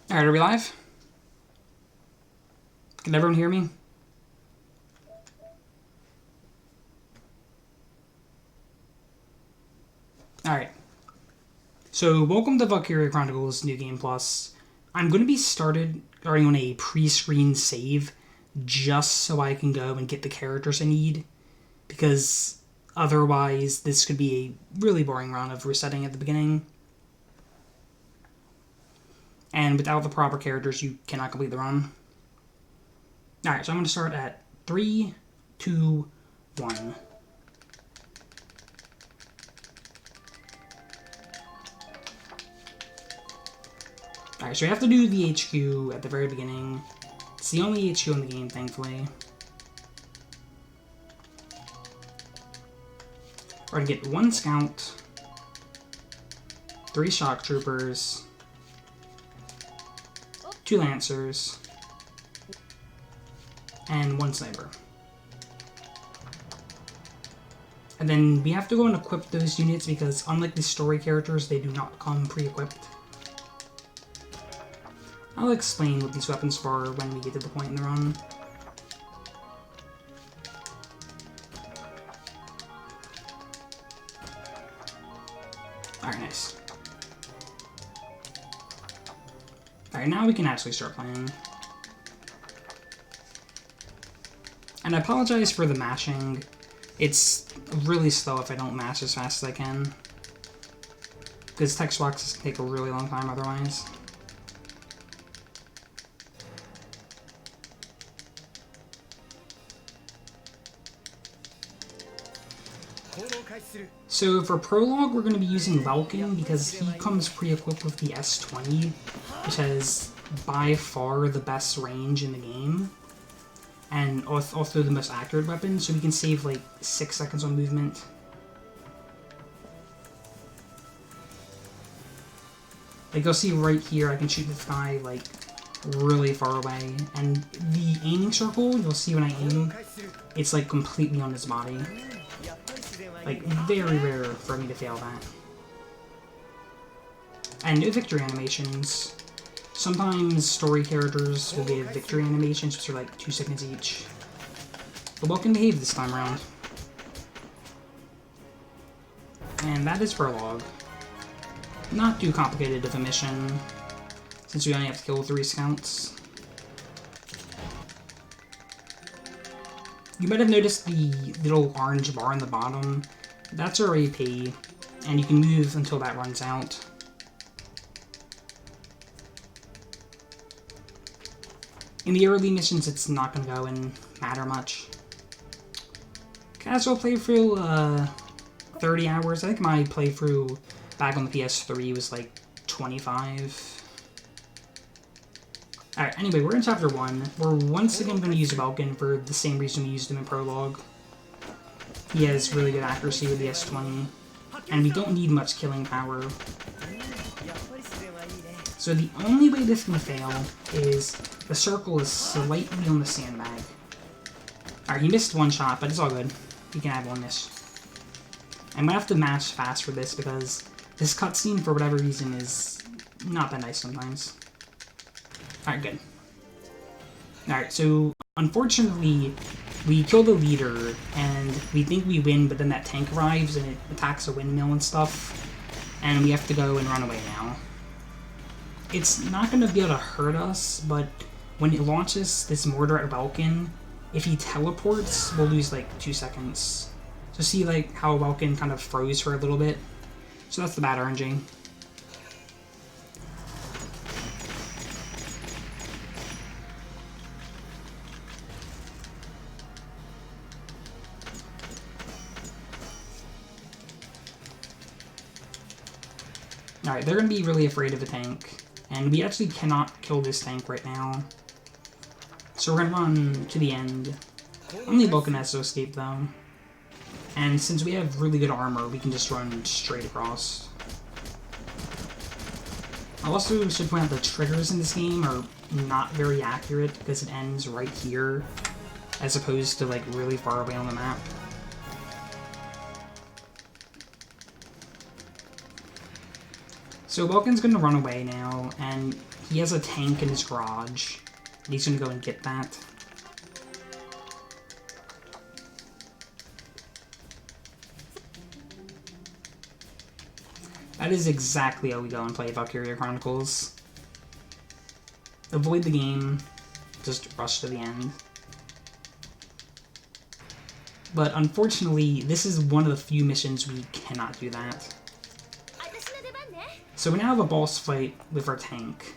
Alright, are we live? Can everyone hear me? Alright. So, welcome to Valkyria Chronicles New Game Plus. I'm going to be starting on a pre-screen save just so I can go and get the characters I need, because otherwise this could be a really boring run of resetting at the beginning. And without the proper characters, you cannot complete the run. Alright, so I'm going to start at 3, 2, 1. Alright, so we have to do the HQ at the very beginning. It's the only HQ in the game, thankfully. We're going to get 1 scout, 3 shock troopers, 2 lancers, and 1 sniper. And then we have to go and equip those units because unlike the story characters, they do not come pre-equipped. I'll explain what these weapons are when we get to the point in the run. Alright, nice. Alright, now we can actually start playing. And I apologize for the mashing. It's really slow if I don't mash as fast as I can, because text boxes can take a really long time otherwise. So for prologue, we're going to be using Vulcan because he comes pre-equipped with the S20, which has by far the best range in the game, and also the most accurate weapon, so we can save like 6 seconds on movement. Like you'll see right here, I can shoot this guy like really far away, and the aiming circle, you'll see when I aim, it's like completely on his body. Like, very rare for me to fail that. And no victory animations. Sometimes story characters will get victory animations, which are like 2 seconds each. But well can behave this time around. And that is prologue. Not too complicated of a mission, since we only have to kill 3 scouts. You might have noticed the little orange bar on the bottom. That's our AP, and you can move until that runs out. In the early missions, it's not going to go and matter much. Casual playthrough, 30 hours. I think my playthrough back on the PS3 was like 25. Alright, anyway, we're in Chapter 1. We're once again going to use Vulcan for the same reason we used him in Prologue. He has really good accuracy with the S20, and we don't need much killing power. So the only way this can fail is the circle is slightly on the sandbag. Alright, he missed 1 shot, but it's all good. He can have 1 miss. I'm going to have to mash fast for this because this cutscene, for whatever reason, is not that nice sometimes. Alright, good. Alright, so unfortunately, we kill the leader, and we think we win, but then that tank arrives, and it attacks a windmill and stuff, and we have to go and run away now. It's not going to be able to hurt us, but when it launches this mortar at Vulcan, if he teleports, we'll lose like 2 seconds. So see like how Vulcan kind of froze for a little bit? So that's the bad RNG. Alright, they're going to be really afraid of a tank, and we actually cannot kill this tank right now. So we're going to run to the end. Only Vulcan has to escape though. And since we have really good armor, we can just run straight across. I also should point out the triggers in this game are not very accurate because it ends right here, as opposed to like really far away on the map. So Vulcan's going to run away now, and He has a tank in his garage. And he's gonna go and get that. That is exactly how we go and play Valkyria Chronicles. Avoid the game, just rush to the end. But unfortunately, this is one of the few missions we cannot do that. So we now have a boss fight with our tank,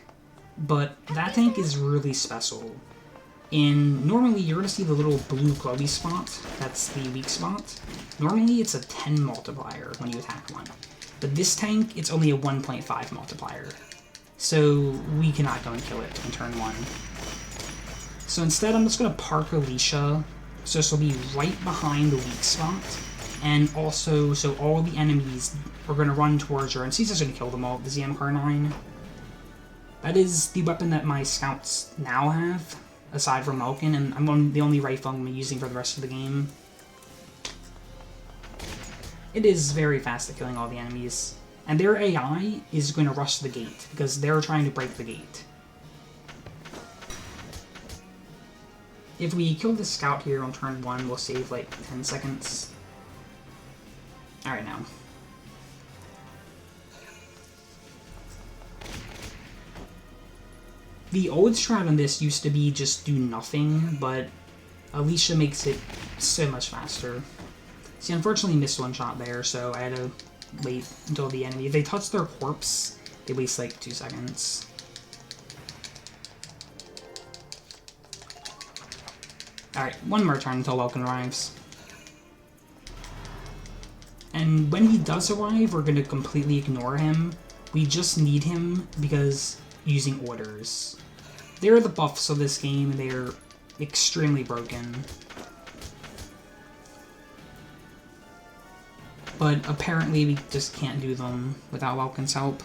but that tank is really special. Normally you're going to see the little blue glowy spot, that's the weak spot. Normally it's a 10 multiplier when you attack one. But this tank, it's only a 1.5 multiplier. So we cannot go and kill it in turn 1. So instead I'm just going to park Alicia, so this will be right behind the weak spot. And also, so all the enemies are going to run towards her, and Caesar's going to kill them all with the ZM-Car9. That is the weapon that my scouts now have, aside from Malkin, and I'm the only rifle I'm going to be using for the rest of the game. It is very fast at killing all the enemies, and their AI is going to rush the gate, because they're trying to break the gate. If we kill the scout here on turn 1, we'll save like 10 seconds. Alright now. The old strat on this used to be just do nothing, but Alicia makes it so much faster. See, unfortunately missed one shot there, so I had to wait until the enemy. If they touch their corpse, they waste like 2 seconds. Alright, one more turn until Welkin arrives. And when he does arrive, we're going to completely ignore him. We just need him because using orders. They're the buffs of this game, and they're extremely broken. But apparently we just can't do them without Welkin's help.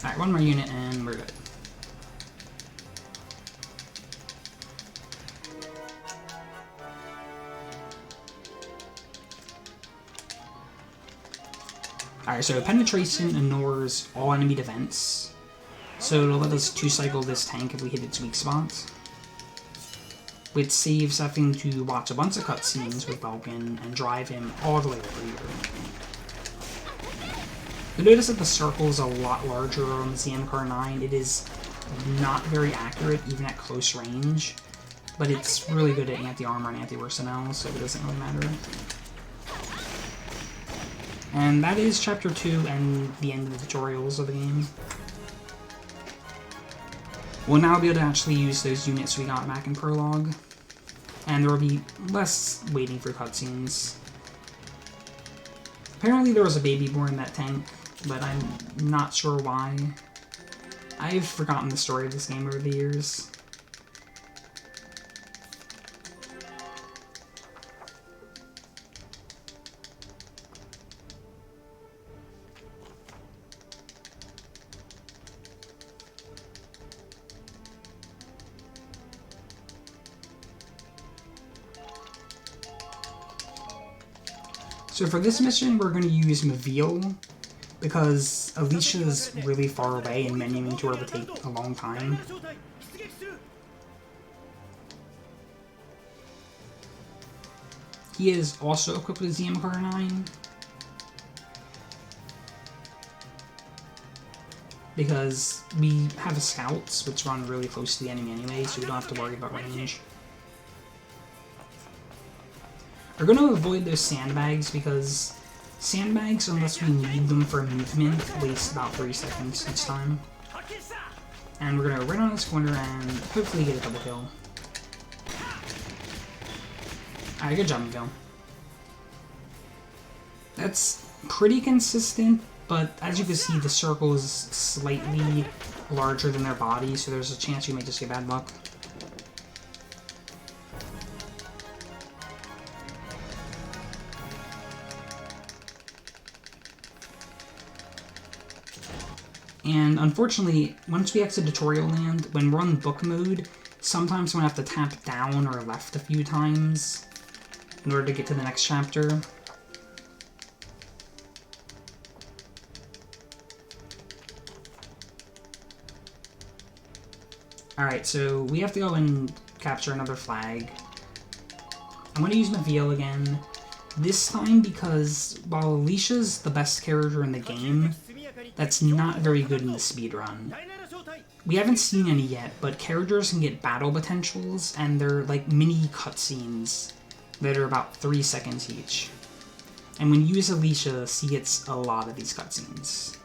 Alright, one more unit and we're good. Alright, so penetration ignores all enemy defense. So it'll let us 2-cycle this tank if we hit its weak spot. Which saves having to watch a bunch of cutscenes with Vulcan and drive him all the way over here. You'll notice that the circle is a lot larger on the ZM-Car9. It is not very accurate, even at close range, but it's really good at anti-armor and anti-personnel, so it doesn't really matter. And that is Chapter 2 and the end of the tutorials of the game. We'll now be able to actually use those units we got back in Prologue, and there will be less waiting for cutscenes. Apparently there was a baby born in that tank, but I'm not sure why. I've forgotten the story of this game over the years. So for this mission, we're going to use Maville, because Alicia is really far away and menuing to her will take a long time. He is also equipped with ZM-Car9, because we have scouts, which run really close to the enemy anyway, so we don't have to worry about range. We're going to avoid those sandbags, because sandbags, unless we need them for movement, waste about 3 seconds each time. And we're going to run on this corner and hopefully get a double kill. Alright, good job, Maville. That's pretty consistent, but as you can see, the circle is slightly larger than their body, so there's a chance you may just get bad luck. And unfortunately, once we exit tutorial land, when we're on book mode, sometimes we're going to have to tap down or left a few times in order to get to the next chapter. Alright, so we have to go and capture another flag. I'm going to use Maville again. This time because while Alicia's the best character in the game, that's not very good in the speedrun. We haven't seen any yet, but characters can get battle potentials, and they're like mini cutscenes that are about 3 seconds each. And when you use Alicia, she gets a lot of these cutscenes.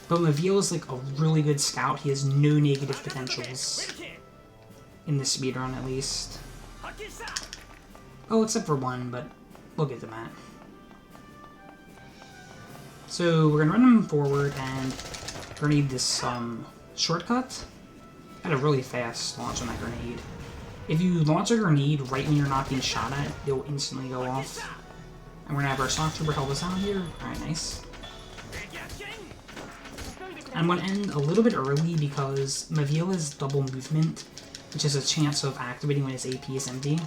But Maville is like a really good scout. He has no negative potentials. In the speedrun, at least. Oh, except for one, but we'll get to that. So we're gonna run him forward, and we're gonna need this shortcut. Got a really fast launch on that grenade. If you launch a grenade right when you're not being shot at, it'll instantly go off. And we're gonna have our shock trooper help us out here. Alright, nice. I'm gonna end a little bit early because Maville has double movement, which is a chance of activating when his AP is empty.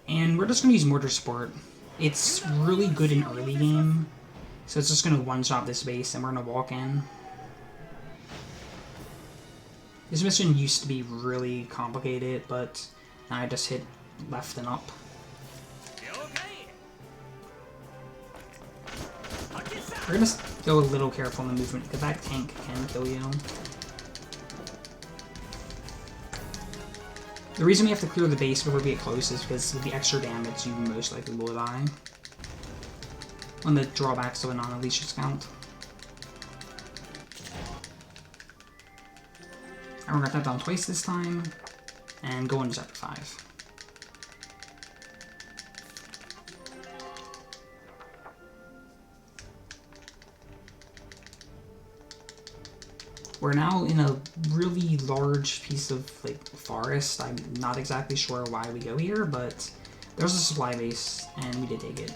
And we're just gonna use Mortar Support. It's really good in early game, so it's just gonna one-shot this base and we're gonna walk in. This mission used to be really complicated, but now I just hit left and up. We're gonna go a little careful in the movement, because that tank can kill you. The reason we have to clear the base before we get close is because with the extra damage, you most likely will die. One of the drawbacks of a non-Alicia scout. And we're gonna tap down twice this time, and go into Chapter 5. We're now in a really large piece of like forest. I'm not exactly sure why we go here, but there's a supply base, and we did take it.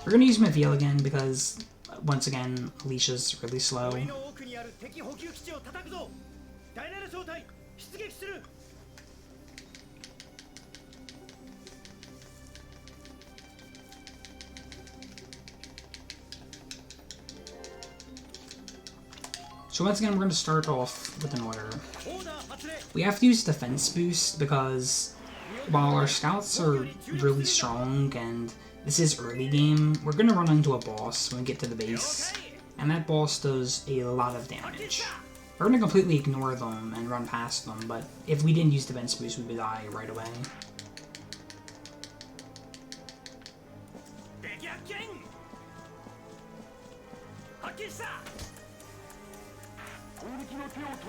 We're gonna use Maville again because, once again, Alicia's really slow. So once again, we're going to start off with an order. We have to use defense boost because while our scouts are really strong and this is early game, we're going to run into a boss when we get to the base, and that boss does a lot of damage. We're going to completely ignore them and run past them, but if we didn't use defense boost, we would die right away.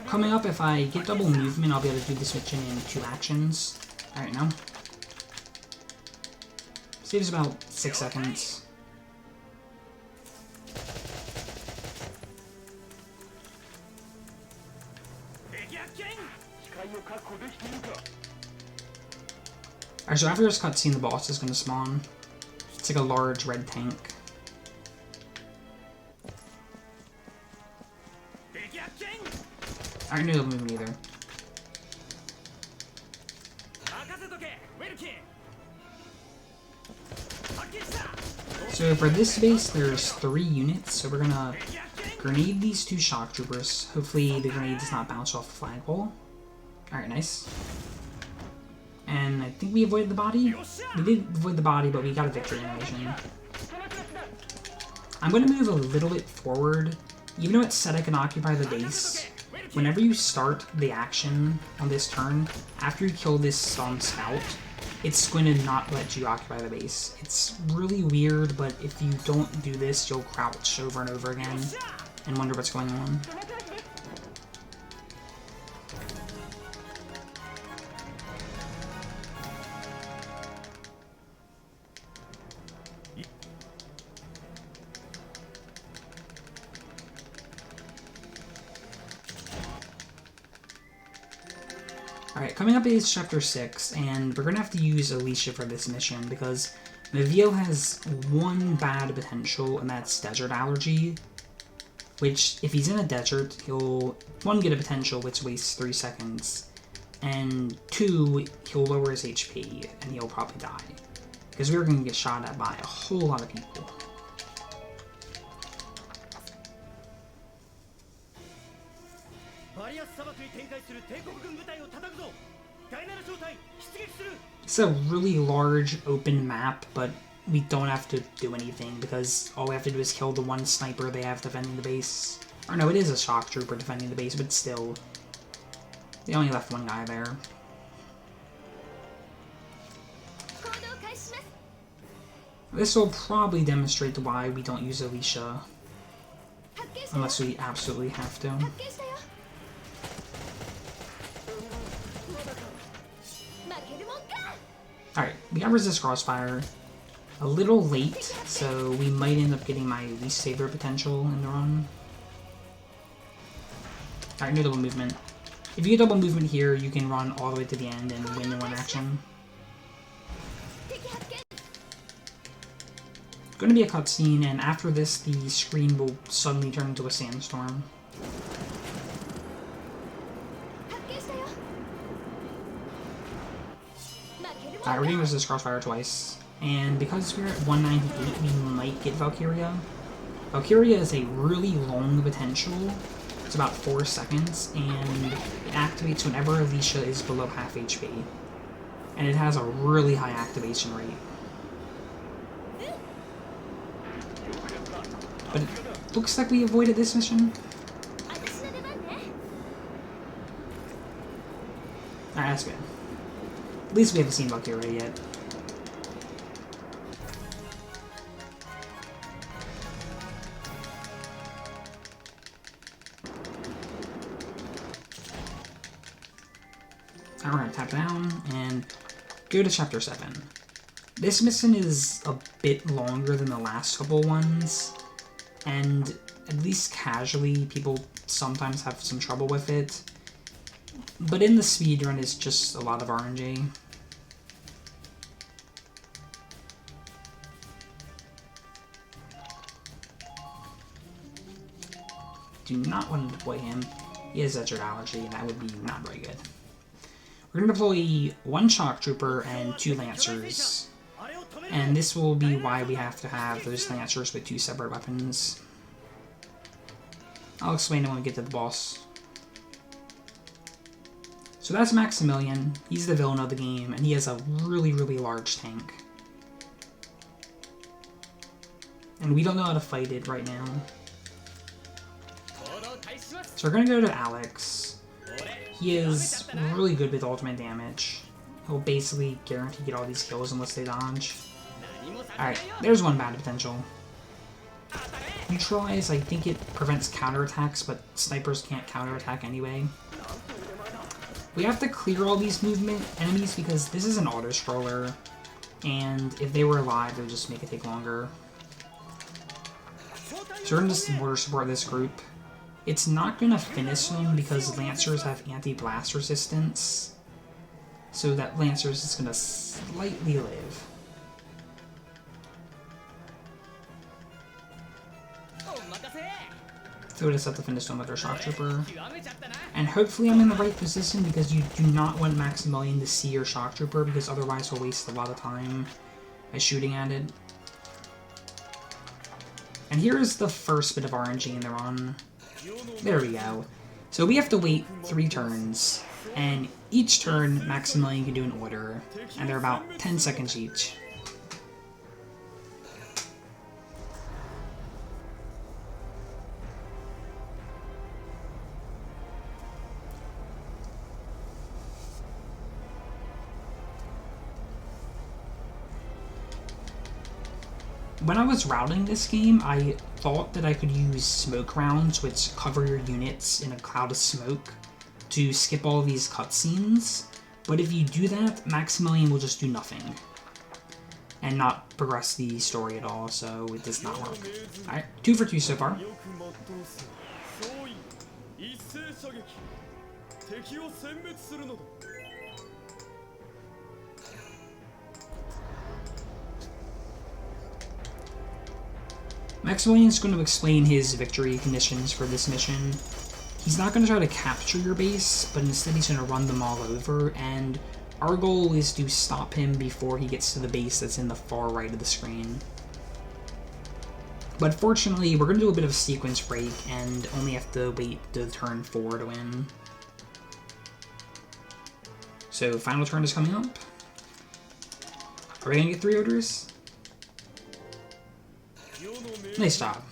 Coming up, if I get double movement, I'll be able to do this mission in 2 actions. Alright, now. Saves about 6 seconds. Alright, so after this cutscene, the boss is going to spawn. It's like a large red tank. I knew it moving either. So for this base, there's 3 units, so we're gonna grenade these 2 shock troopers. Hopefully the grenade does not bounce off the flagpole. Alright, nice. And I think we avoided the body? We did avoid the body, but we got a victory animation. I'm gonna move a little bit forward. Even though it said I can occupy the base, whenever you start the action on this turn, after you kill this scout, it's going to not let you occupy the base. It's really weird, but if you don't do this, you'll crouch over and over again and wonder what's going on. Alright, coming up is Chapter 6, and we're going to have to use Alicia for this mission, because Mavio has one bad potential, and that's desert allergy. Which, if he's in a desert, he'll, 1, get a potential which wastes 3 seconds, and 2, he'll lower his HP, and he'll probably die. Because we're going to get shot at by a whole lot of people. It's a really large open map, but we don't have to do anything because all we have to do is kill the one sniper they have defending the base. Or no, it is a shock trooper defending the base, but still, they only left one guy there. This will probably demonstrate why we don't use Alicia, unless we absolutely have to. Alright, we got Resist Crossfire. A little late, so we might end up getting my least favorite potential in the run. Alright, no double movement. If you get double movement here, you can run all the way to the end and win in one action. Going to be a cutscene, and after this, the screen will suddenly turn into a sandstorm. Alright, we're getting Resist Crossfire twice. And because we're at 198, we might get Valkyria. Valkyria is a really long potential. It's about 4 seconds, and it activates whenever Alicia is below half HP. And it has a really high activation rate. But it looks like we avoided this mission. Alright, that's good. At least we haven't seen Valkyria yet. Alright, we're gonna tap down and go to Chapter 7. This mission is a bit longer than the last couple ones, and at least casually, people sometimes have some trouble with it. But in the speedrun, it's just a lot of RNG. Do not want to deploy him. He has desert allergy, and that would be not very good. We're going to deploy 1 shock trooper and 2 lancers. And this will be why we have to have those lancers with 2 separate weapons. I'll explain it when we get to the boss. So that's Maximilian. He's the villain of the game, and he has a really, really large tank. And we don't know how to fight it right now. So we're going to go to Alex. He is really good with ultimate damage. He'll basically guarantee get all these kills unless they dodge. Alright, there's one bad potential. Neutralize, I think it prevents counterattacks, but snipers can't counterattack anyway. We have to clear all these movement enemies because this is an auto-scroller, and if they were alive, it would just make it take longer. So we're going to border support this group. It's not going to finish them because Lancers have anti-blast resistance, so that Lancers is going to slightly live. So we'll just have to finish them with our Shock Trooper. And hopefully I'm in the right position because you do not want Maximilian to see your Shock Trooper because otherwise we'll waste a lot of time by shooting at it. And here's the first bit of RNG in the run. There we go. So we have to wait 3 turns, and each turn Maximilian can do an order, and they're about 10 seconds each. When I was routing this game, I thought that I could use smoke rounds, which cover your units in a cloud of smoke, to skip all of these cutscenes. But if you do that, Maximilian will just do nothing and not progress the story at all, so it does not work. Alright, 2 for 2 so far. Maximilian's going to explain his victory conditions for this mission. He's not going to try to capture your base, but instead he's going to run them all over, and our goal is to stop him before he gets to the base that's in the far right of the screen. But fortunately, we're going to do a bit of a sequence break and only have to wait to turn 4 to win. So, final turn is coming up. Are we going to get 3 orders? Nice job.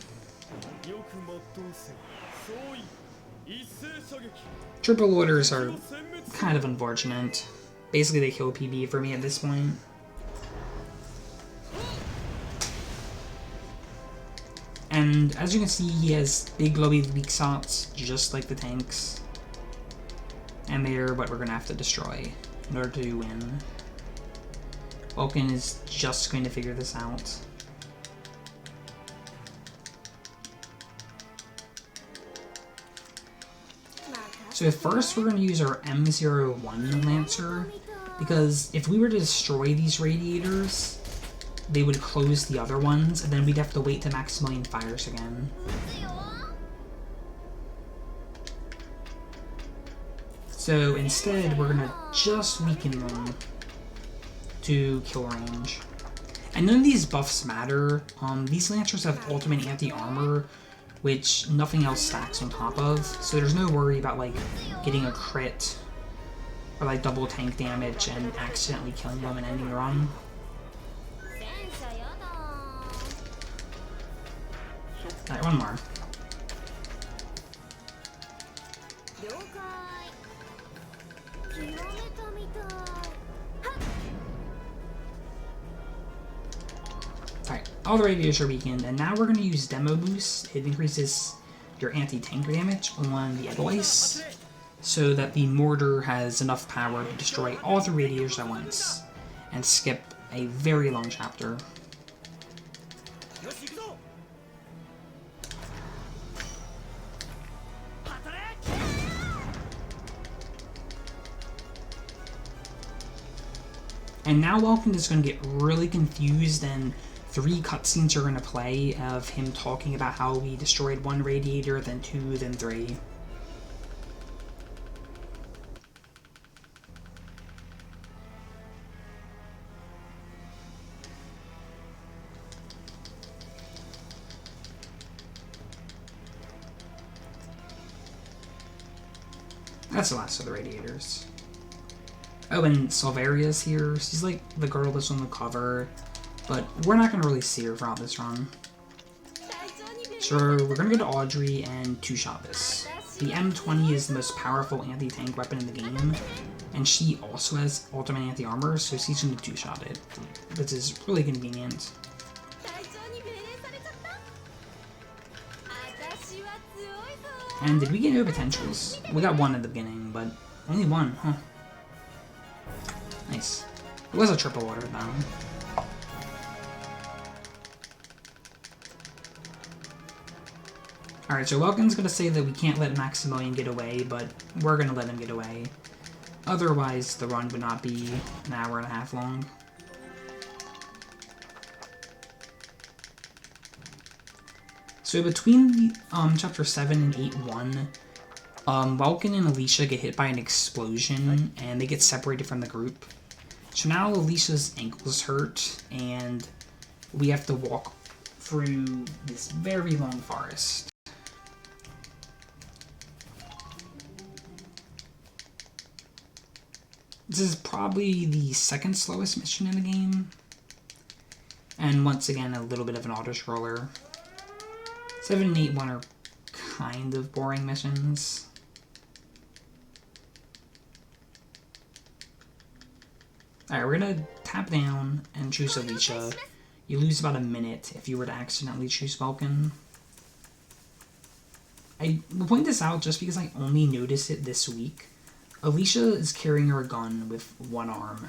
Triple orders are kind of unfortunate. Basically, they kill PB for me at this point. And as you can see, he has big glowy weak spots, just like the tanks. And they're what we're going to have to destroy in order to win. Vulcan is just going to figure this out. So first we're going to use our M01 Lancer, because if we were to destroy these radiators, they would close the other ones, and then we'd have to wait till Maximilian fires again. So instead, we're going to just weaken them to kill range. And none of these buffs matter. These Lancers have ultimate anti-armor, which nothing else stacks on top of, so there's no worry about like getting a crit or like double tank damage and accidentally killing them and ending the run. Alright, one more. Alright, all the radiators are weakened, and now we're going to use Demo Boost. It increases your anti-tank damage on the Edelweiss, so that the mortar has enough power to destroy all the radiators at once, and skip a very long chapter. And now Welkin is going to get really confused, and 3 cutscenes are going to play of him talking about how we destroyed 1 radiator, then 2, then 3. That's the last of the radiators. Oh, and Silveria's here. She's like the girl that's on the cover, but we're not going to really see her throughout this run. So we're going to go to Audrey and two-shot this. The M20 is the most powerful anti-tank weapon in the game, and she also has ultimate anti-armor, so she's going to two-shot it, which is really convenient. And did we get no potentials? We got 1 at the beginning, but only 1, huh? Nice. It was a triple order, though. Alright, so Welkin's gonna say that we can't let Maximilian get away, but we're gonna let him get away. Otherwise, the run would not be an hour and a half long. So between Chapter 7 and 8.1, Vulcan and Alicia get hit by an explosion, and they get separated from the group. So now Alicia's ankle's hurt, and we have to walk through this very long forest. This is probably the second slowest mission in the game, and once again a little bit of an auto-scroller. 7 and 8.1 are kind of boring missions. Alright, we're gonna tap down and choose Alicia. You lose about a minute if you were to accidentally choose Vulcan. I will point this out just because I only noticed it this week. Alicia is carrying her gun with 1 arm.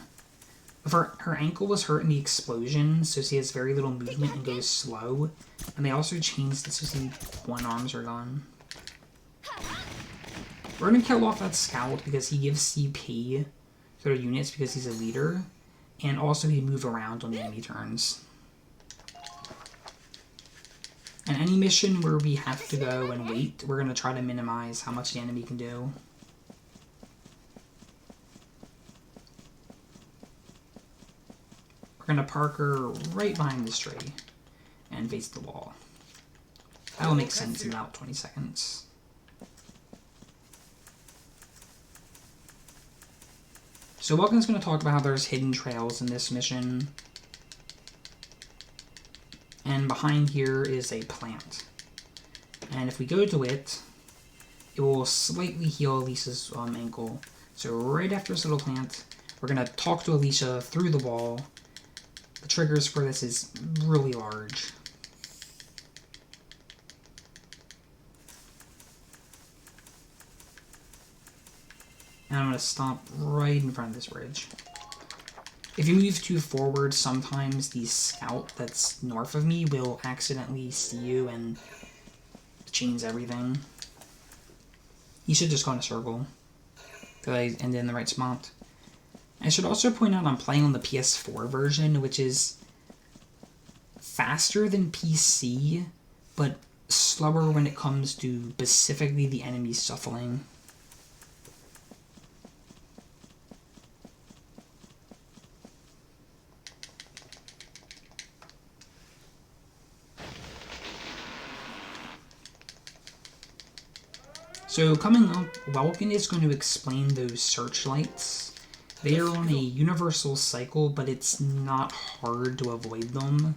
Her ankle was hurt in the explosion, so she has very little movement and goes slow. And they also changed it so she 1 arms are gone. We're gonna kill off that scout because he gives CP to their units because he's a leader, and also he move around on the enemy turns. And any mission where we have to go and wait, we're going to try to minimize how much the enemy can do. We're going to park her right behind this tree and face the wall. That will make sense in about 20 seconds. So Welkin's going to talk about how there's hidden trails in this mission. And behind here is a plant. And if we go to it, it will slightly heal Alicia's ankle. So right after this little plant, we're going to talk to Alicia through the wall. The triggers for this is really large. And I'm going to stop right in front of this bridge. If you move too forward, sometimes the scout that's north of me will accidentally see you and chains everything. You should just go in a circle, because I ended in the right spot. I should also point out I'm playing on the PS4 version, which is faster than PC, but slower when it comes to specifically the enemy shuffling. So coming up, Welkin is going to explain those searchlights. They are on a universal cycle, but it's not hard to avoid them.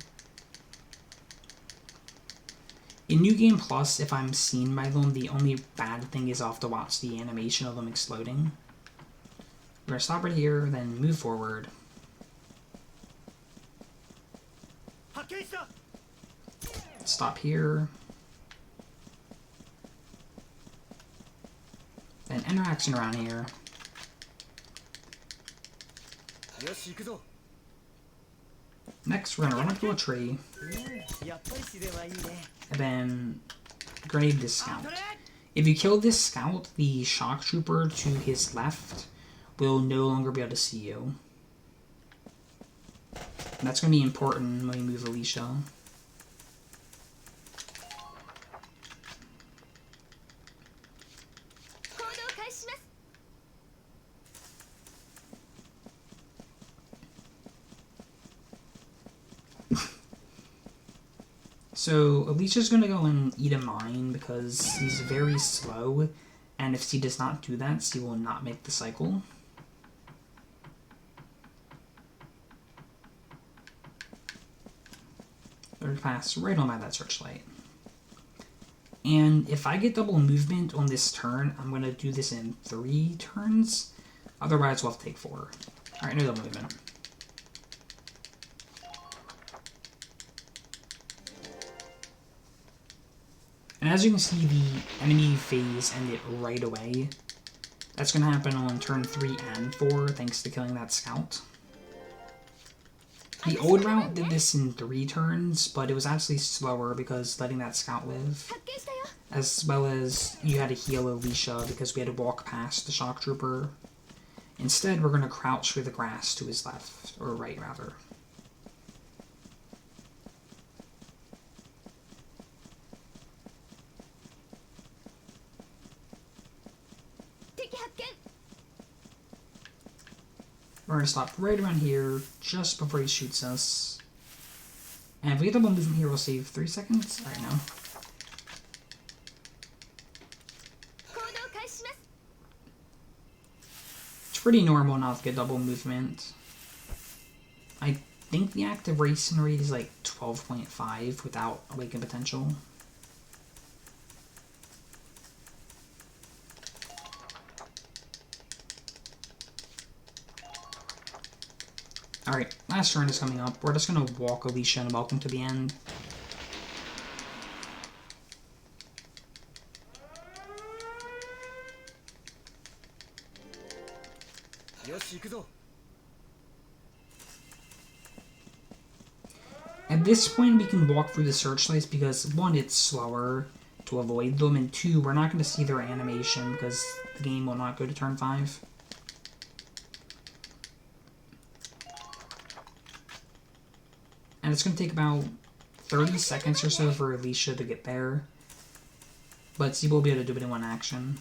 In New Game Plus, if I'm seen by them, the only bad thing is I'll have to watch the animation of them exploding. We're going to stop right here, then move forward. Stop here. Then interaction around here. Next, we're going to run up to a tree. And then grenade this scout. If you kill this scout, the shock trooper to his left will no longer be able to see you. And that's going to be important when we move Alicia. So Alicia's going to go and eat a mine because he's very slow, and if she does not do that, she will not make the cycle. They're going to pass right on by that searchlight. And if I get double movement on this turn, I'm going to do this in 3 turns. Otherwise, we'll have to take 4. Alright, no double movement. And as you can see, the enemy phase ended right away. That's going to happen on turn 3 and 4, thanks to killing that scout. The old route did this in 3 turns, but it was actually slower because letting that scout live. As well as you had to heal Alicia because we had to walk past the shock trooper. Instead, we're going to crouch through the grass to his left, or right rather. We're going to stop right around here, just before he shoots us. And if we get double movement here, we'll save 3 seconds. Alright, now. It's pretty normal not to get double movement. I think the active racing rate is like 12.5 without awakened potential. Alright, last turn is coming up. We're just going to walk Alicia and Welkin to the end. At this point, we can walk through the searchlights because, 1, it's slower to avoid them, and 2, we're not going to see their animation because the game will not go to turn 5. And it's going to take about 30 seconds or so for Alicia to get there. But she will be able to do it in one action.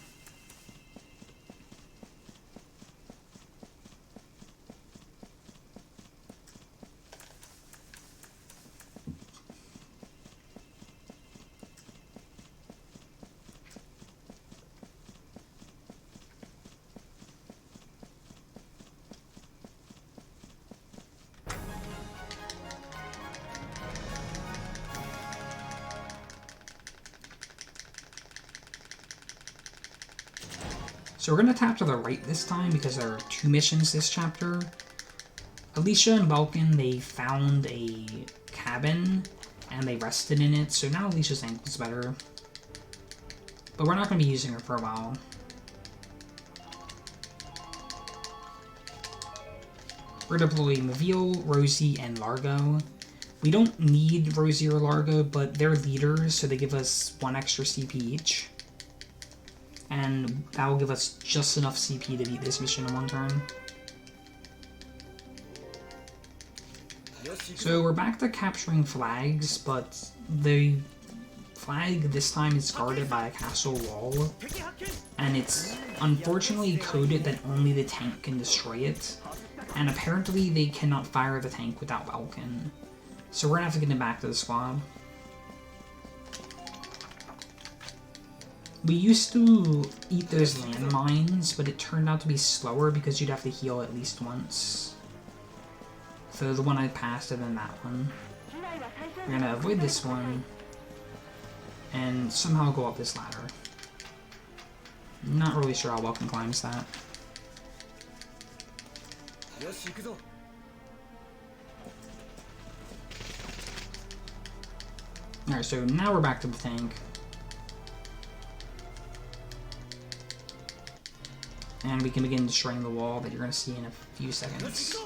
So we're going to tap to the right this time because there are 2 missions this chapter. Alicia and Vulcan, they found a cabin and they rested in it, so now Alicia's ankle's better. But we're not going to be using her for a while. We're going to deploy Maville, Rosie, and Largo. We don't need Rosie or Largo, but they're leaders, so they give us 1 extra CP each. And that will give us just enough CP to beat this mission in 1 turn. So we're back to capturing flags, but the flag this time is guarded by a castle wall. And it's unfortunately coded that only the tank can destroy it. And apparently they cannot fire the tank without Vulcan. So we're gonna have to get him back to the squad. We used to eat those landmines, but it turned out to be slower because you'd have to heal at least once. So the one I passed and then that one. We're gonna avoid this one and somehow go up this ladder. Not really sure how Vulcan climbs that. Alright, so now we're back to the tank. And we can begin destroying the wall that you're going to see in a few seconds.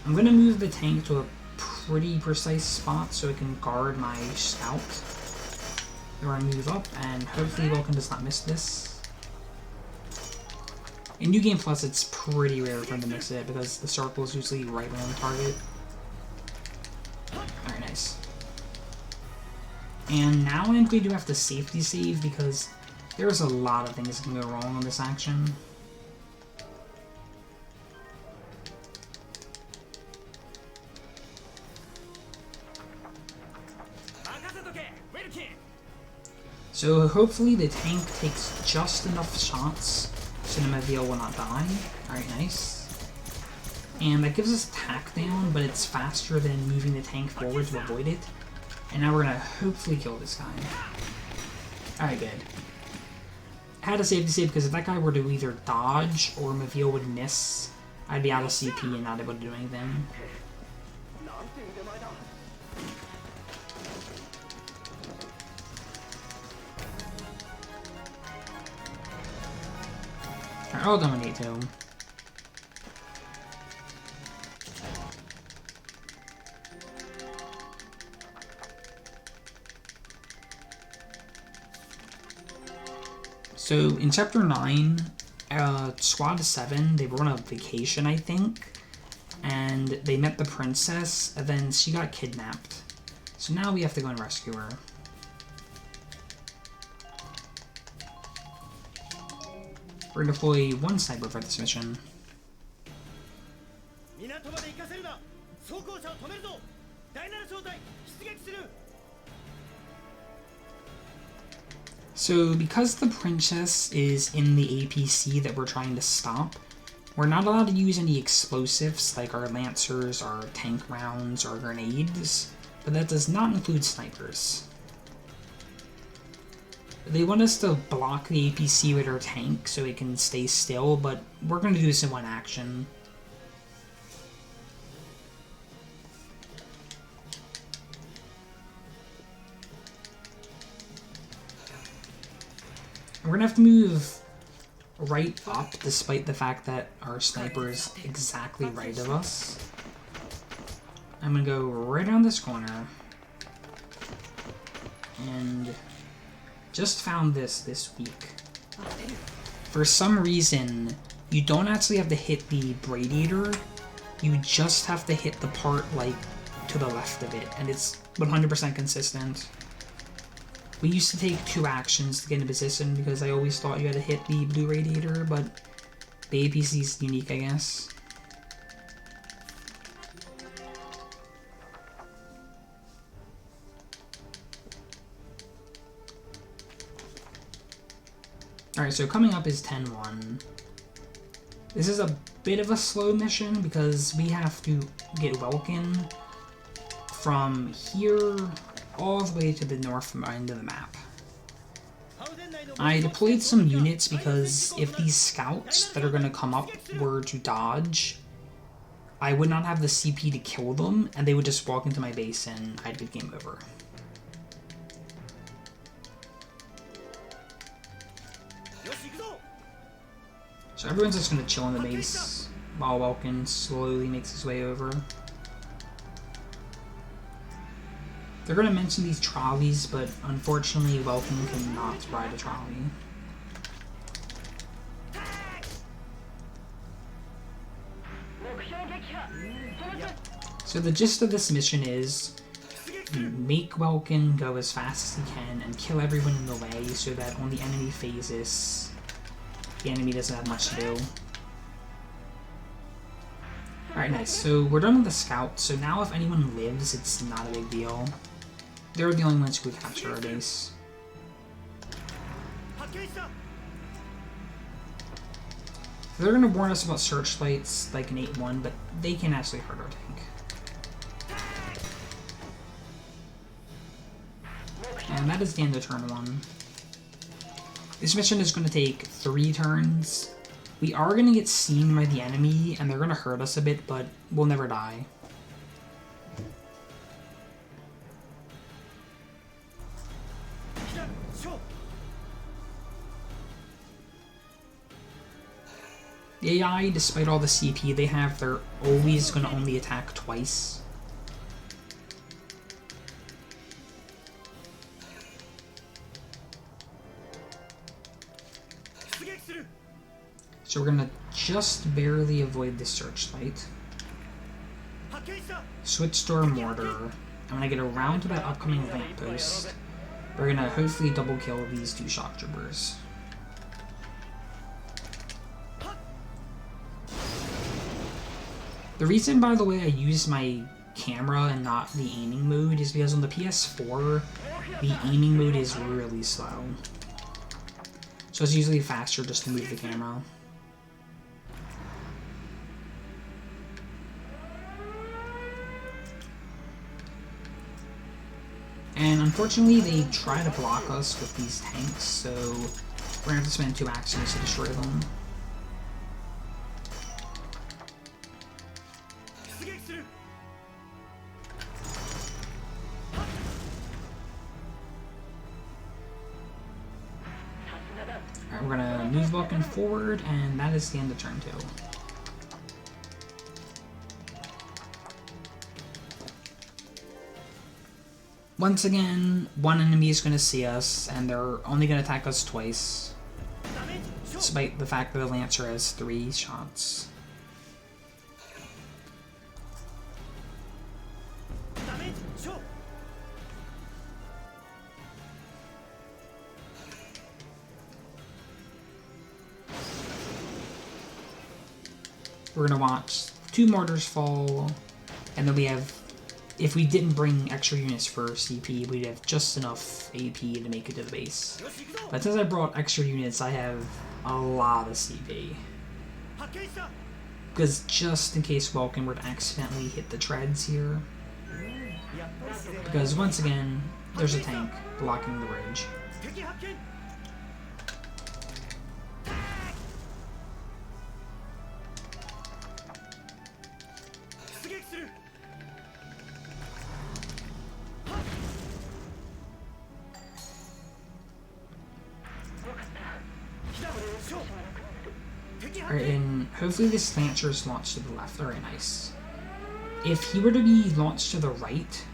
I'm going to move the tank to a pretty precise spot so it can guard my scout. We're going to move up, and hopefully Vulcan does not miss this. In New Game Plus, it's pretty rare for him to miss it because the circle is usually right on target. Alright, nice. And now I think we do have to safety save because there's a lot of things that can go wrong on this action. So hopefully the tank takes just enough shots so the Maville will not die. Alright, nice. And that gives us attack down, but it's faster than moving the tank forward to avoid it. And now we're gonna hopefully kill this guy. Alright, good. Had a safety save because if that guy were to either dodge or Maville would miss, I'd be out of CP and not able to do anything. Alright, I'll dominate too. So in Chapter 9, Squad 7, they were on a vacation, I think, and they met the princess, and then she got kidnapped. So now we have to go and rescue her. We're going to deploy 1 sniper for this mission. So, because the princess is in the APC that we're trying to stop, we're not allowed to use any explosives like our lancers, our tank rounds, or grenades, but that does not include snipers. They want us to block the APC with our tank so it can stay still, but we're going to do this in 1 action. We're going to have to move right up despite the fact that our sniper is exactly right of us. I'm going to go right around this corner. And just found this week. For some reason, you don't actually have to hit the Radiator. You just have to hit the part, like, to the left of it, and it's 100% consistent. We used to take 2 actions to get in position because I always thought you had to hit the blue radiator, but the APC is unique, I guess. Alright, so coming up is 10-1. This is a bit of a slow mission because we have to get Welkin from here all the way to the north end of the map. I deployed some units because if these scouts that are going to come up were to dodge, I would not have the CP to kill them, and they would just walk into my base and I'd be game over. So everyone's just going to chill on the base while Welkin slowly makes his way over. They're going to mention these trolleys, but unfortunately Welkin cannot ride a trolley. So the gist of this mission is you make Welkin go as fast as he can and kill everyone in the way so that on the enemy phases the enemy doesn't have much to do. Alright, nice. So we're done with the scout, so now if anyone lives, it's not a big deal. They're the only ones who could capture our base. They're going to warn us about searchlights like an 8-1, but they can actually hurt our tank. And that is the end of turn 1. This mission is going to take 3 turns. We are going to get seen by the enemy, and they're going to hurt us a bit, but we'll never die. The AI, despite all the CP they have, they're always going to only attack twice. So we're gonna just barely avoid the searchlight. Switch door mortar. I'm gonna get around to that upcoming lamppost. We're gonna hopefully double kill these 2 shock troopers. The reason, by the way, I use my camera and not the aiming mode is because on the PS4, the aiming mode is really slow. So it's usually faster just to move the camera. And unfortunately, they try to block us with these tanks, so we're gonna have to spend 2 actions to destroy them. Alright, we're gonna move Vulcan forward, and that is the end of turn 2. Once again, one enemy is going to see us, and they're only going to attack us twice, despite the fact that the Lancer has 3 shots. We're going to watch 2 mortars fall, and then we have... If we didn't bring extra units for CP, we'd have just enough AP to make it to the base. But since I brought extra units, I have a lot of CP. Because just in case Vulcan were to accidentally hit the treads here. Because once again, there's a tank blocking the bridge. Alright, and hopefully this Lancer is launched to the left. Very nice. If he were to be launched to the right,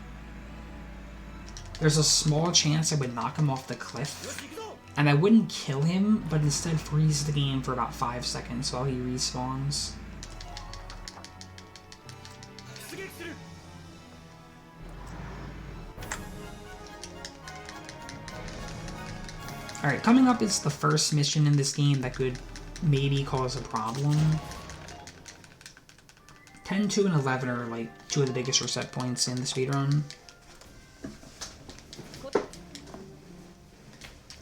there's a small chance I would knock him off the cliff. And I wouldn't kill him, but instead freeze the game for about 5 seconds while he respawns. Alright, coming up is the first mission in this game that could maybe cause a problem. 10, 2, and 11 are like two of the biggest reset points in the speedrun.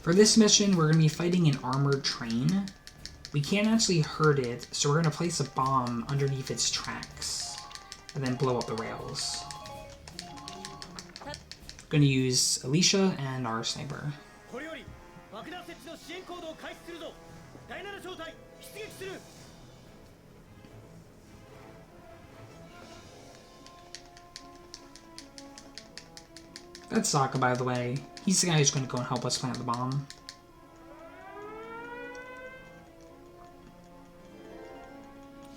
For this mission, we're going to be fighting an armored train. We can't actually hurt it, so we're going to place a bomb underneath its tracks and then blow up the rails. Going to use Alicia and our sniper. That's Sokka, by the way. He's the guy who's going to go and help us plant the bomb.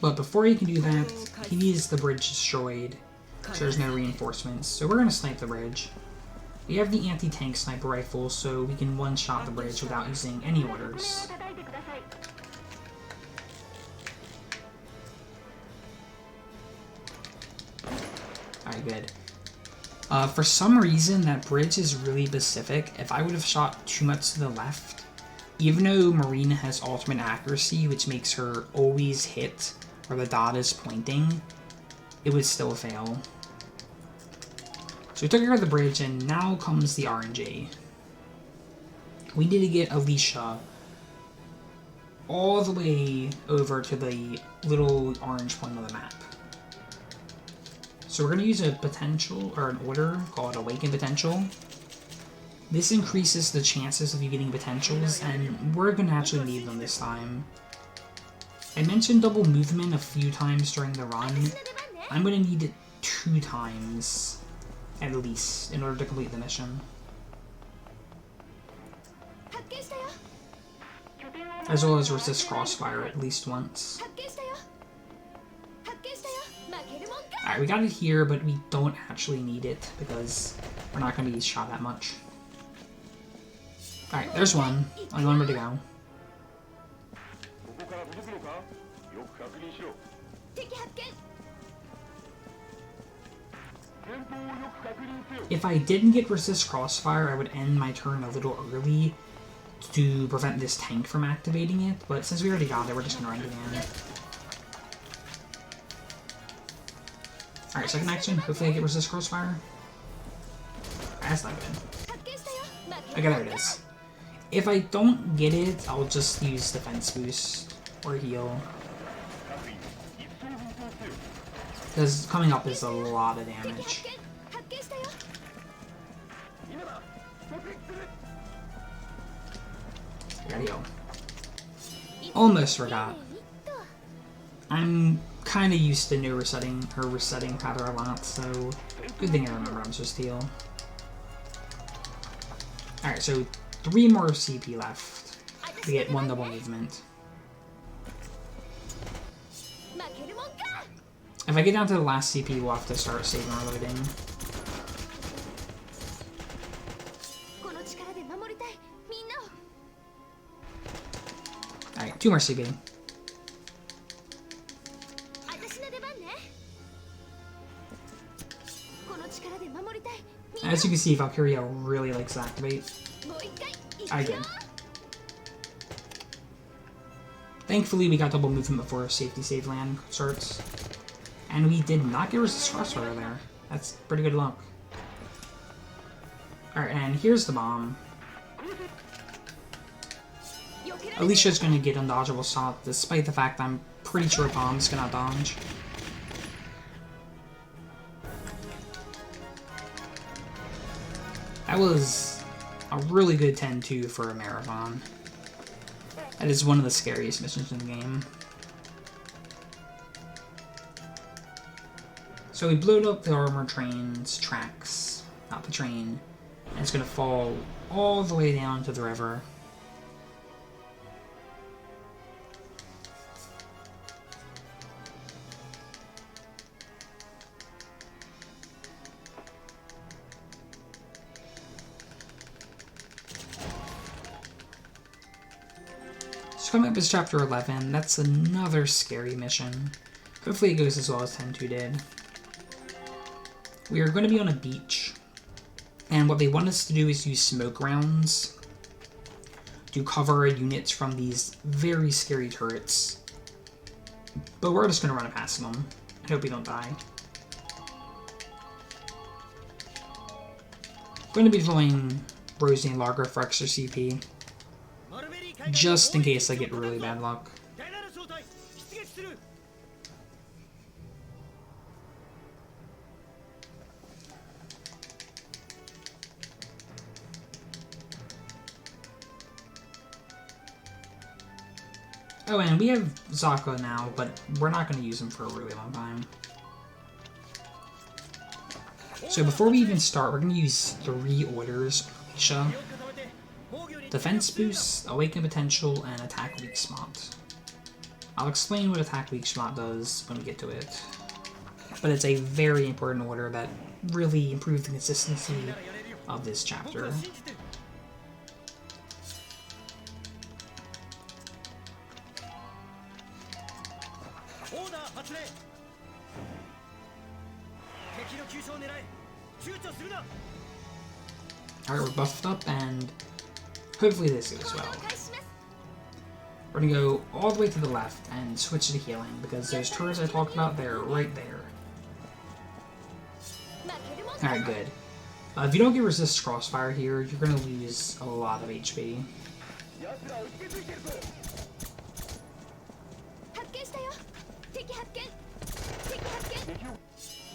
But before he can do that, he needs the bridge destroyed, so there's no reinforcements. So we're going to snipe the bridge. We have the anti-tank sniper rifle, so we can one-shot the bridge without using any orders. Alright, good. For some reason, that bridge is really specific. If I would have shot too much to the left, even though Marina has ultimate accuracy, which makes her always hit where the dot is pointing, it would still fail. So we took care of the bridge, and now comes the RNG. We need to get Alicia all the way over to the little orange point on the map. So we're going to use a potential, or an order called Awaken Potential. This increases the chances of you getting potentials, and we're going to actually need them this time. I mentioned double movement a few times during the run. I'm going to need it 2 times, at least, in order to complete the mission. As well as resist crossfire at least once. Alright, we got it here, but we don't actually need it, because we're not going to be shot that much. Alright, there's one. Only one more to go. If I didn't get resist crossfire, I would end my turn a little early to prevent this tank from activating it, but since we already got it, we're just going to run it again. Alright, second action. Hopefully I get resist crossfire. That's not good. Okay, there it is. If I don't get it, I'll just use defense boost or heal. Because coming up is a lot of damage. I gotta heal. Almost forgot. I'm kind of used to her resetting rather a lot, so good thing I remember I'm supposed to heal. Alright, so 3 more CP left to get 1 double movement. If I get down to the last CP, we'll have to start saving or reloading. Alright, 2 more CP. As you can see, Valkyria really likes to activate. Alright, good. Thankfully, we got double movement before safety save land starts. And we did not get resist crossfire there. That's pretty good luck. Alright, and here's the bomb. Alicia's gonna get undodgeable shot, despite the fact I'm pretty sure bombs cannot dodge. That was a really good 10-2 for a marathon. That is one of the scariest missions in the game. So we blew up the armored train's tracks, not the train, and it's going to fall all the way down to the river. So coming up is Chapter 11. That's another scary mission. Hopefully it goes as well as 10-2 did. We are going to be on a beach, and what they want us to do is use smoke rounds to cover units from these very scary turrets. But we're just going to run past them. I hope we don't die. I'm going to be deploying Rosie and Larga for extra CP, just in case I get really bad luck. Oh, and we have Zaka now, but we're not going to use him for a really long time. So before we even start, we're going to use 3 orders. Alicia, Defense Boost, Awaken Potential, and Attack Weak Spot. I'll explain what Attack Weak Spot does when we get to it. But it's a very important order that really improves the consistency of this chapter. Alright, we're buffed up, and hopefully this goes well. We're gonna go all the way to the left and switch to healing, because those turrets I talked about, they're right there. Alright, good. If you don't get resist crossfire here, you're gonna lose a lot of HP.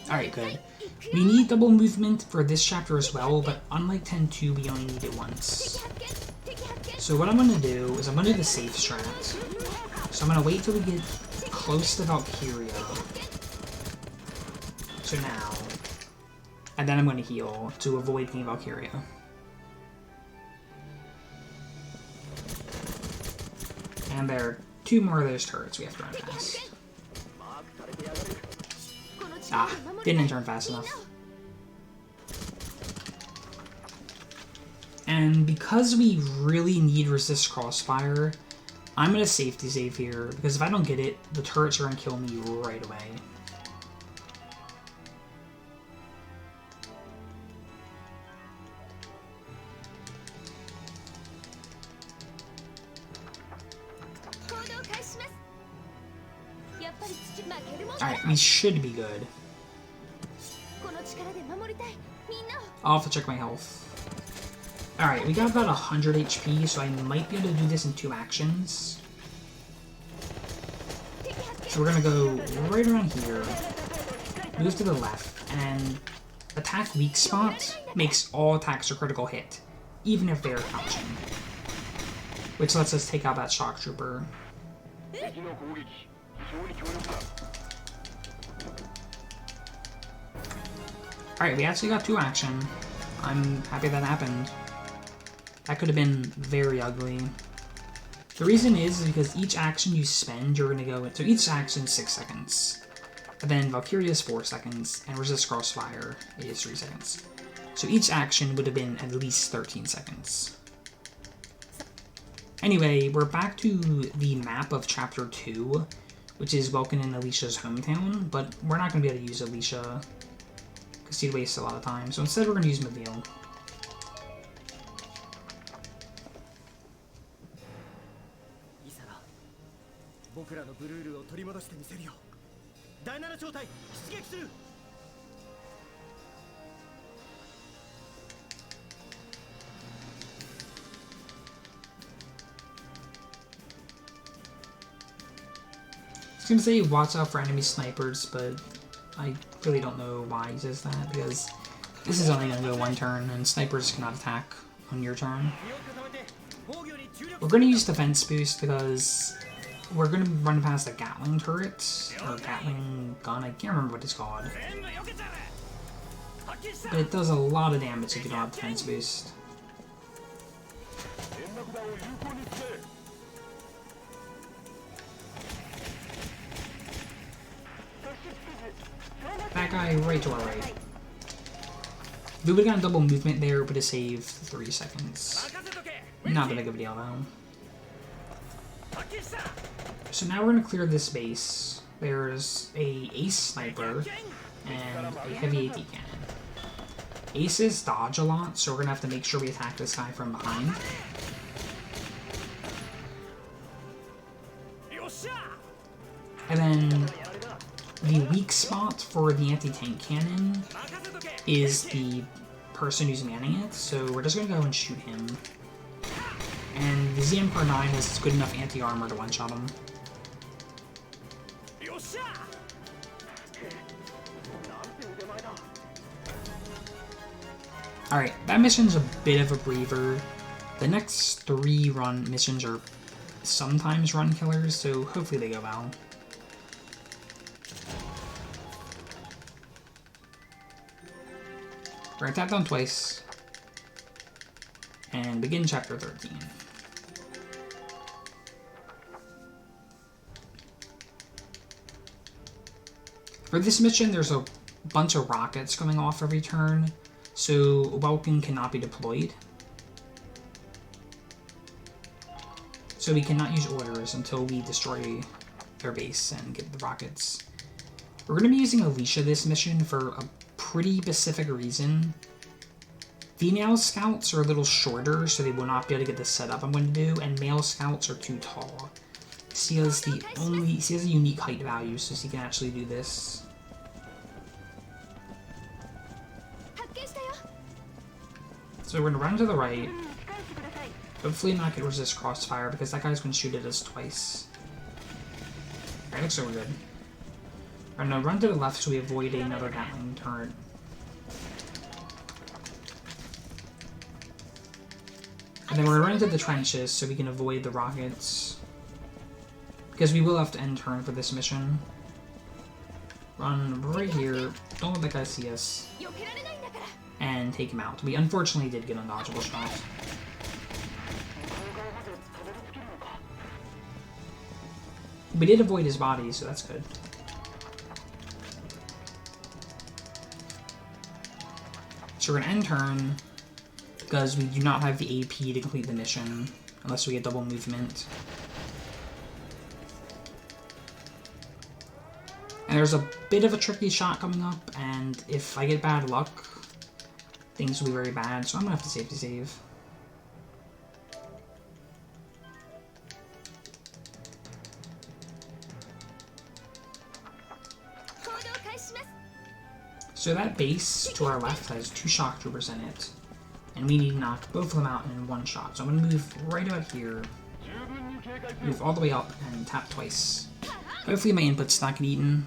Alright, good. We need double movement for this chapter as well, but unlike 10-2, we only need it once. So what I'm going to do is I'm going to do the safe strat. So I'm going to wait till we get close to Valkyria. So now. And then I'm going to heal to avoid getting Valkyria. And there are 2 more of those turrets we have to run past. Ah, didn't turn fast enough. And because we really need resist crossfire, I'm gonna safety save here, because if I don't get it, the turrets are gonna kill me right away. Alright, we should be good. I'll have to check my health. Alright, we got about 100 HP, so I might be able to do this in 2 actions. So we're gonna go right around here, move to the left, and attack weak spot makes all attacks a critical hit, even if they're crouching. Which lets us take out that shock trooper. Alright, we actually got 2 action. I'm happy that happened. That could have been very ugly. The reason is because each action you spend, you're going to go... So each action is 6 seconds. And then Valkyria is 4 seconds, and Resist Crossfire is 3 seconds. So each action would have been at least 13 seconds. Anyway, we're back to the map of Chapter 2, which is Welkin and Alicia's hometown, but we're not going to be able to use Alicia, because she'd waste a lot of time. So instead we're going to use Mavil. I was gonna say watch out for enemy snipers, but I really don't know why he says that, because this is only gonna go 1 turn, and snipers cannot attack on your turn. We're gonna use defense boost because we're gonna run past the Gatling turret, or Gatling gun, I can't remember what it's called. But it does a lot of damage if you don't have defense boost. That guy right to our right. If we would have gotten double movement there, it would have saved 3 seconds. Not that big of a deal though. So now we're going to clear this base. There's a ace sniper and a heavy AT cannon. Aces dodge a lot, so we're going to have to make sure we attack this guy from behind. And then the weak spot for the anti-tank cannon is the person who's manning it, so we're just going to go and shoot him. And the ZM-9 has good enough anti-armor to one-shot him. Alright, that mission's a bit of a breather. The next 3 run missions are sometimes run killers, so hopefully they go well. We're gonna tap down twice, and begin chapter 13. For this mission, there's a bunch of rockets coming off every turn, so Welkin cannot be deployed. So we cannot use orders until we destroy their base and get the rockets. We're going to be using Alicia this mission for a pretty specific reason. Female scouts are a little shorter, so they will not be able to get the setup I'm going to do, and male scouts are too tall. She has a unique height value, so she can actually do this. So we're going to run to the right. Hopefully not get resist crossfire, because that guy's going to shoot at us twice. Alright, looks like we're good. We're going to run to the left so we avoid another Gatling turret. And then we're going to run into the trenches so we can avoid the rockets. Because we will have to end turn for this mission. Run right here. Don't let that guy see us. And take him out. We unfortunately did get a dodgeable shot. We did avoid his body, so that's good. So we're going to end turn, because we do not have the AP to complete the mission, unless we get double movement. And there's a bit of a tricky shot coming up, and if I get bad luck, things will be very bad, so I'm going to have to safety save. So that base to our left has 2 shock troopers in it, and we need to knock both of them out in one shot. So I'm going to move right about here, move all the way up, and tap twice. Hopefully my input's not getting eaten.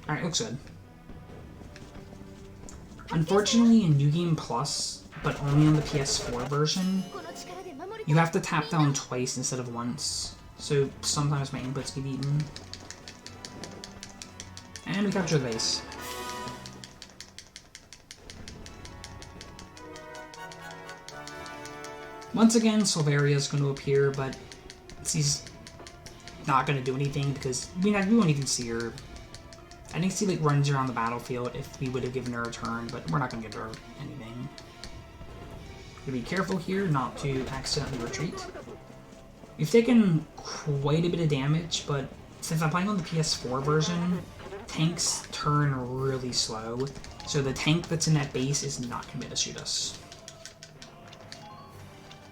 Alright, looks good. Unfortunately, in New Game Plus, but only on the PS4 version, you have to tap down twice instead of once, so sometimes my inputs get eaten. And we capture the base. Once again, Silveria is going to appear, but she's not going to do anything because we won't even see her. I think she runs around the battlefield if we would have given her a turn, but we're not going to give her anything. We're going to be careful here not to accidentally retreat. We've taken quite a bit of damage, but since I'm playing on the PS4 version, tanks turn really slow, so the tank that's in that base is not going to be able to shoot us.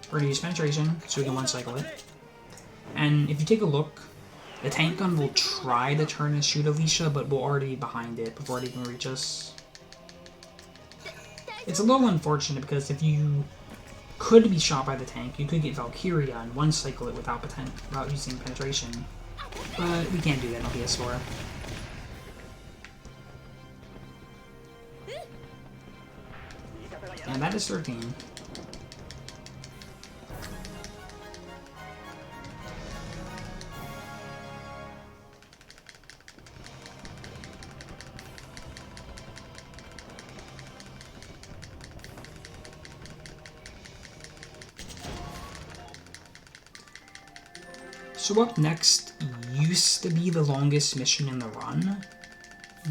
We're going to use penetration, so we can one-cycle it. And if you take a look, the tank gun will try to turn and shoot Alicia, but we'll already be behind it before it even reaches us. It's a little unfortunate because if you could be shot by the tank, you could get Valkyria and one-cycle it without using penetration. But we can't do that on PS4. And that is 13. So up next used to be the longest mission in the run,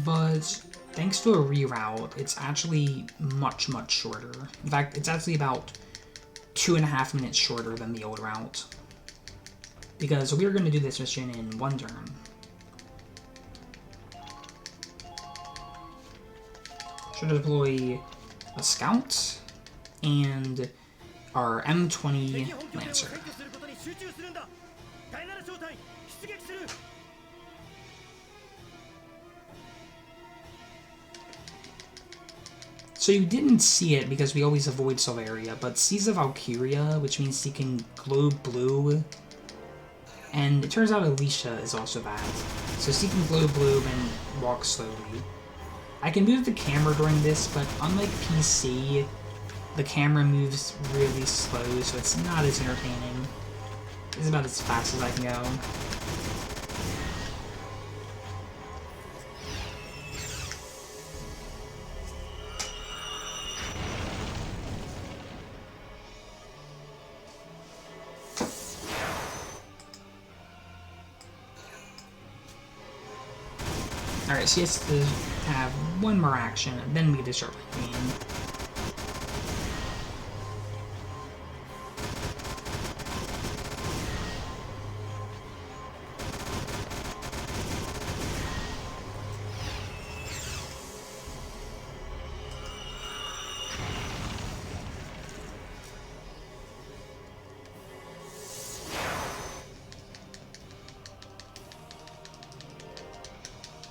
but thanks to a reroute, it's actually much, much shorter. In fact, it's actually about 2.5 minutes shorter than the old route. Because we're going to do this mission in one turn. Should deploy a scout and our M20 Lancer. So you didn't see it because we always avoid Solvaria, but sees a Valkyria, which means he can glow blue. And it turns out Alicia is also that. So she can glow blue and walk slowly. I can move the camera during this, but unlike PC, the camera moves really slow, so it's not as entertaining. It's about as fast as I can go. Alright, so he has to have one more action, and then we get to start playing.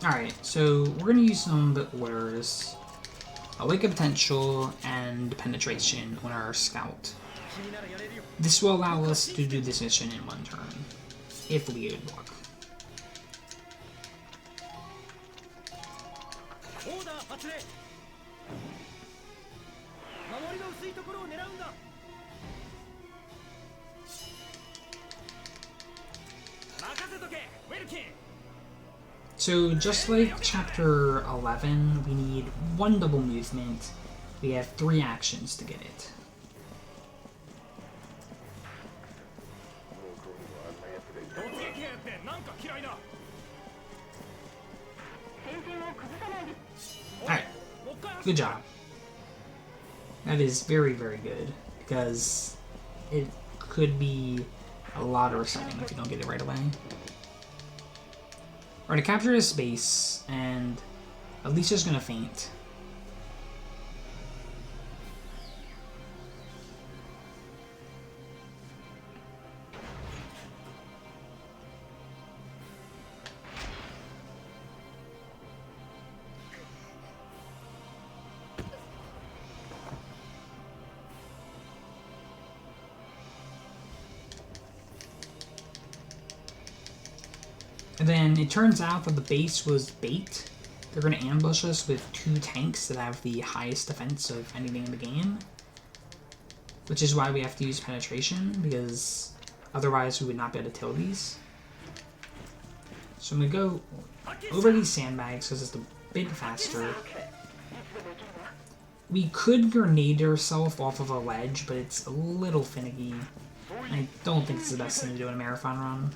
Alright, so we're going to use some of the orders. Awaken Potential and Penetration on our Scout. This will allow us to do this mission in one turn, if we get luck. So, just like Chapter 11, we need one double movement. We have 3 actions to get it. Alright, good job. That is very, very good, because it could be a lot of resetting if you don't get it right away. We're going to capture this base, and Alicia's going to faint. And then it turns out that the base was bait. They're going to ambush us with 2 tanks that have the highest defense of anything in the game. Which is why we have to use penetration, because otherwise we would not be able to kill these. So I'm going to go over these sandbags because it's a bit faster. We could grenade ourselves off of a ledge, but it's a little finicky. I don't think it's the best thing to do in a marathon run.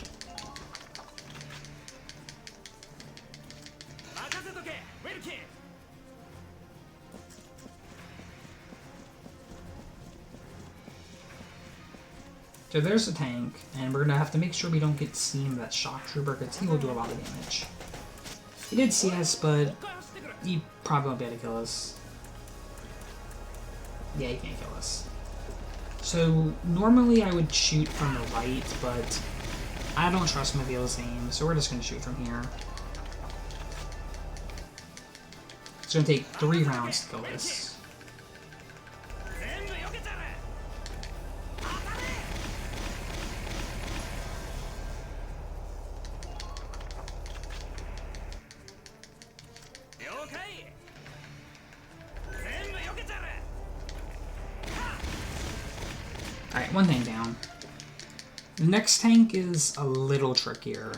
So there's a tank, and we're going to have to make sure we don't get seen by that shock trooper, because he will do a lot of damage. He did see us, but he probably won't be able to kill us. Yeah, he can't kill us. So normally I would shoot from the right, but I don't trust my Veil's aim, so we're just going to shoot from here. It's going to take 3 rounds to kill this. Alright, one thing down. The next tank is a little trickier.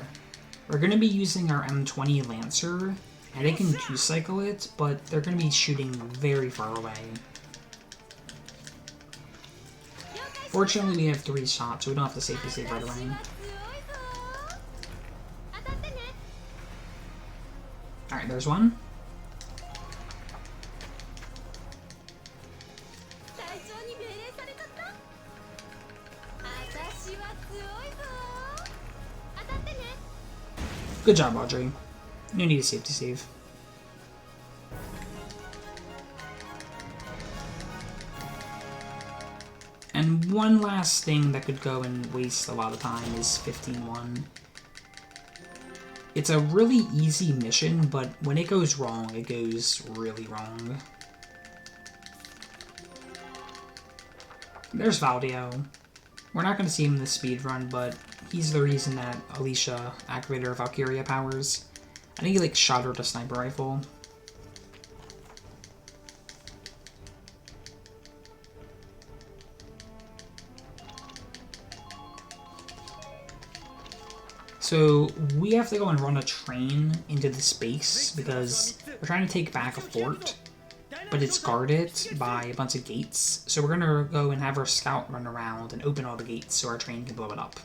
We're going to be using our M20 Lancer, and they can 2-cycle it, but they're going to be shooting very far away. Fortunately, we have 3 shots, so we don't have to safety save right away. Alright, there's one. Good job, Audrey. No need a safety save. And one last thing that could go and waste a lot of time is 15-1. It's a really easy mission, but when it goes wrong, it goes really wrong. There's Valdio. We're not going to see him in the speedrun, but he's the reason that Alicia activated her Valkyria powers. I think he, like, shot her with a sniper rifle. So, we have to go and run a train into this base, because we're trying to take back a fort, but it's guarded by a bunch of gates. So we're gonna go and have our scout run around and open all the gates so our train can blow it up.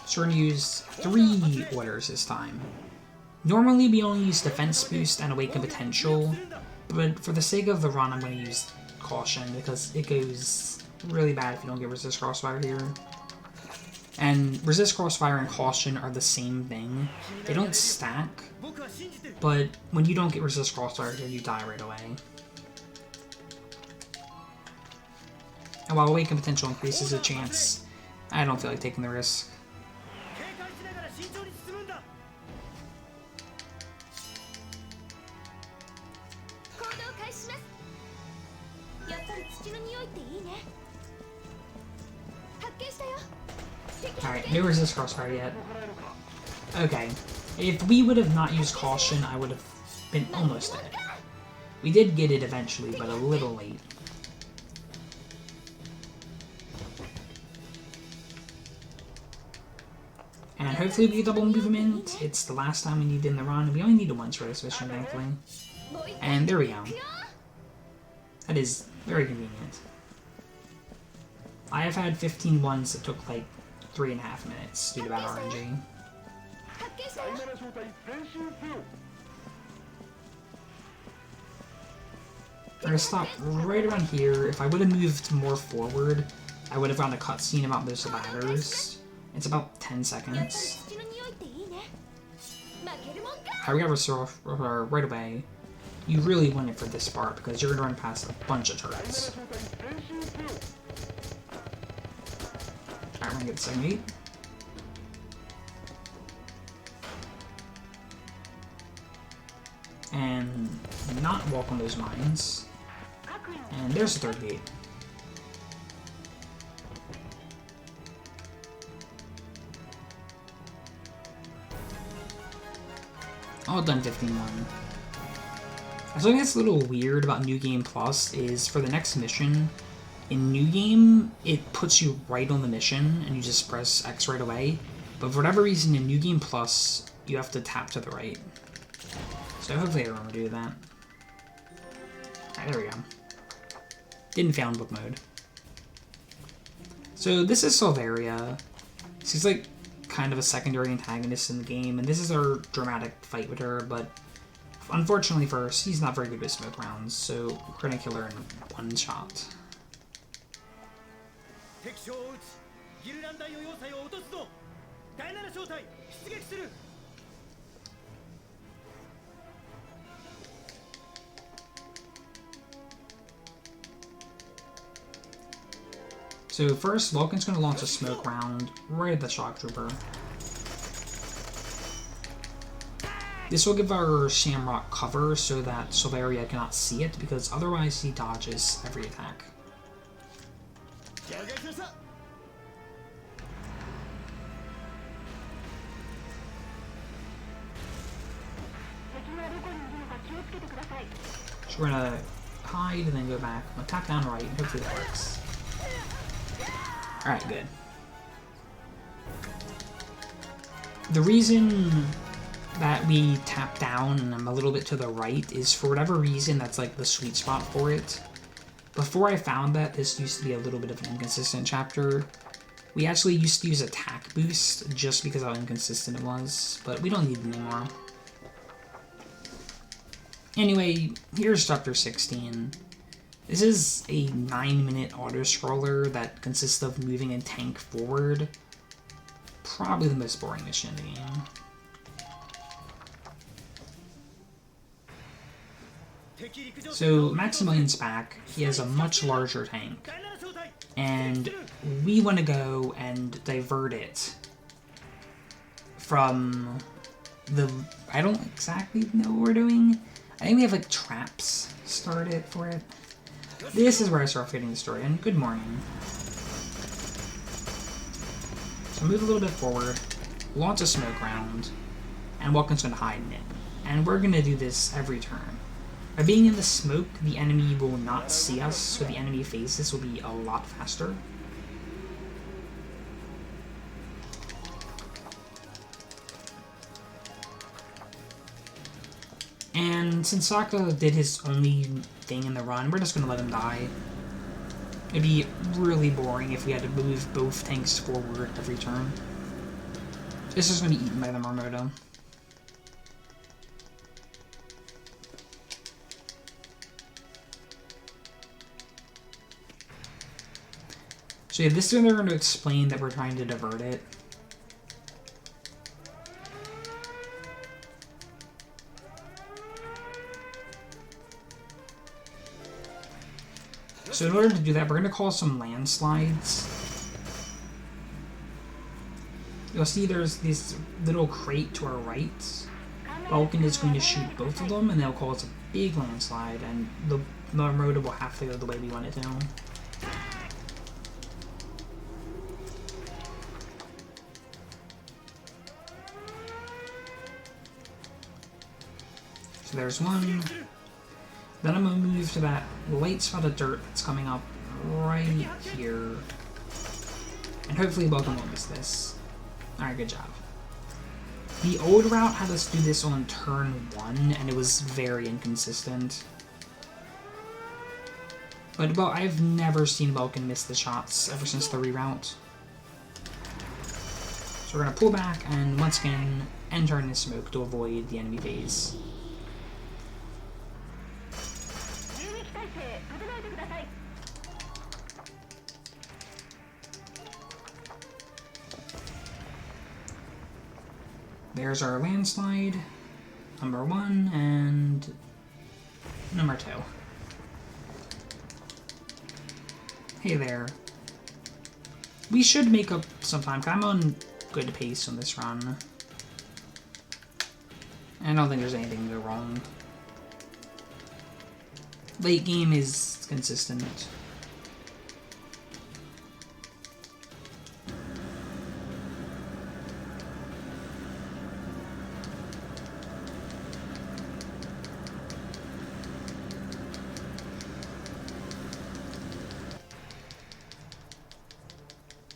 So we're gonna use 3 orders this time. Normally we only use defense boost and awaken potential, but for the sake of the run I'm gonna use caution because it goes really bad if you don't get resist crossfire here. And resist crossfire and caution are the same thing. They don't stack, but when you don't get resist crossfire here, you die right away. And while awaken potential increases the chance, I don't feel like taking the risk. Alright, no resist crossfire yet. Okay, if we would have not used caution, I would have been almost dead. We did get it eventually, but a little late. And hopefully we get double movement. It's the last time we need it in the run. We only need it once for this mission, thankfully. And there we go. That is very convenient. I have had 15 ones that took like 3.5 minutes due to bad RNG. We're gonna stop right around here. If I would have moved more forward, I would have gotten a cutscene about those ladders. It's about 10 seconds. Alright, we got reserve right away. You really want it for this part because you're gonna run past a bunch of turrets. Alright, we're gonna get the second gate. And not walk on those mines. And there's the third gate. All done 15-1. Something that's a little weird about New Game Plus is for the next mission, in New Game, it puts you right on the mission and you just press X right away. But for whatever reason, in New Game Plus, you have to tap to the right. So hopefully I remember to do that. Alright, there we go. Didn't fail in book mode. So this is Valkyria. She's like kind of a secondary antagonist in the game, and this is our dramatic fight with her, but unfortunately for her, she's not very good with smoke rounds, so we're gonna kill her in one shot. So first, Vulcan's going to launch a smoke round right at the shock trooper. This will give our Shamrock cover so that Valkyria cannot see it, because otherwise he dodges every attack. So we're going to hide and then go back. I'm going to tap down right, and hopefully that works. Alright, good. The reason that we tap down and I'm a little bit to the right is for whatever reason that's like the sweet spot for it. Before I found that, this used to be a little bit of an inconsistent chapter. We actually used to use attack boost just because how inconsistent it was, but we don't need it anymore. Anyway, here's Chapter 16. This is a 9-minute auto-scroller that consists of moving a tank forward. Probably the most boring mission in the game. So Maximilian's back. He has a much larger tank. And we want to go and divert it from the... I don't exactly know what we're doing. I think we have, like, traps started for it. This is where I start getting the story. And good morning. So move a little bit forward, launch a smoke round, and Vulcan's going to hide in it. And we're going to do this every turn. By being in the smoke, the enemy will not see us, so the enemy phases will be a lot faster. And since Saka did his only thing in the run, we're just going to let him die. It'd be really boring if we had to move both tanks forward every turn. This is going to be eaten by the Marmoto. So yeah, this is where they're going to explain that we're trying to divert it. So in order to do that, we're going to cause some landslides. You'll see there's this little crate to our right. Vulcan is going to shoot both of them, and they'll cause a big landslide, and the Marmoto will have to go the way we want it to. So there's one. Then I'm going to move to that light spot of dirt that's coming up right here. And hopefully Vulcan won't miss this. Alright, good job. The old route had us do this on turn 1, and it was very inconsistent. But, well, I've never seen Vulcan miss the shots ever since the reroute. So we're going to pull back and, once again, enter in the smoke to avoid the enemy phase. There's our landslide, number 1, and number 2. Hey there. We should make up some time, 'cause I'm on good pace on this run. I don't think there's anything to go wrong. Late game is consistent.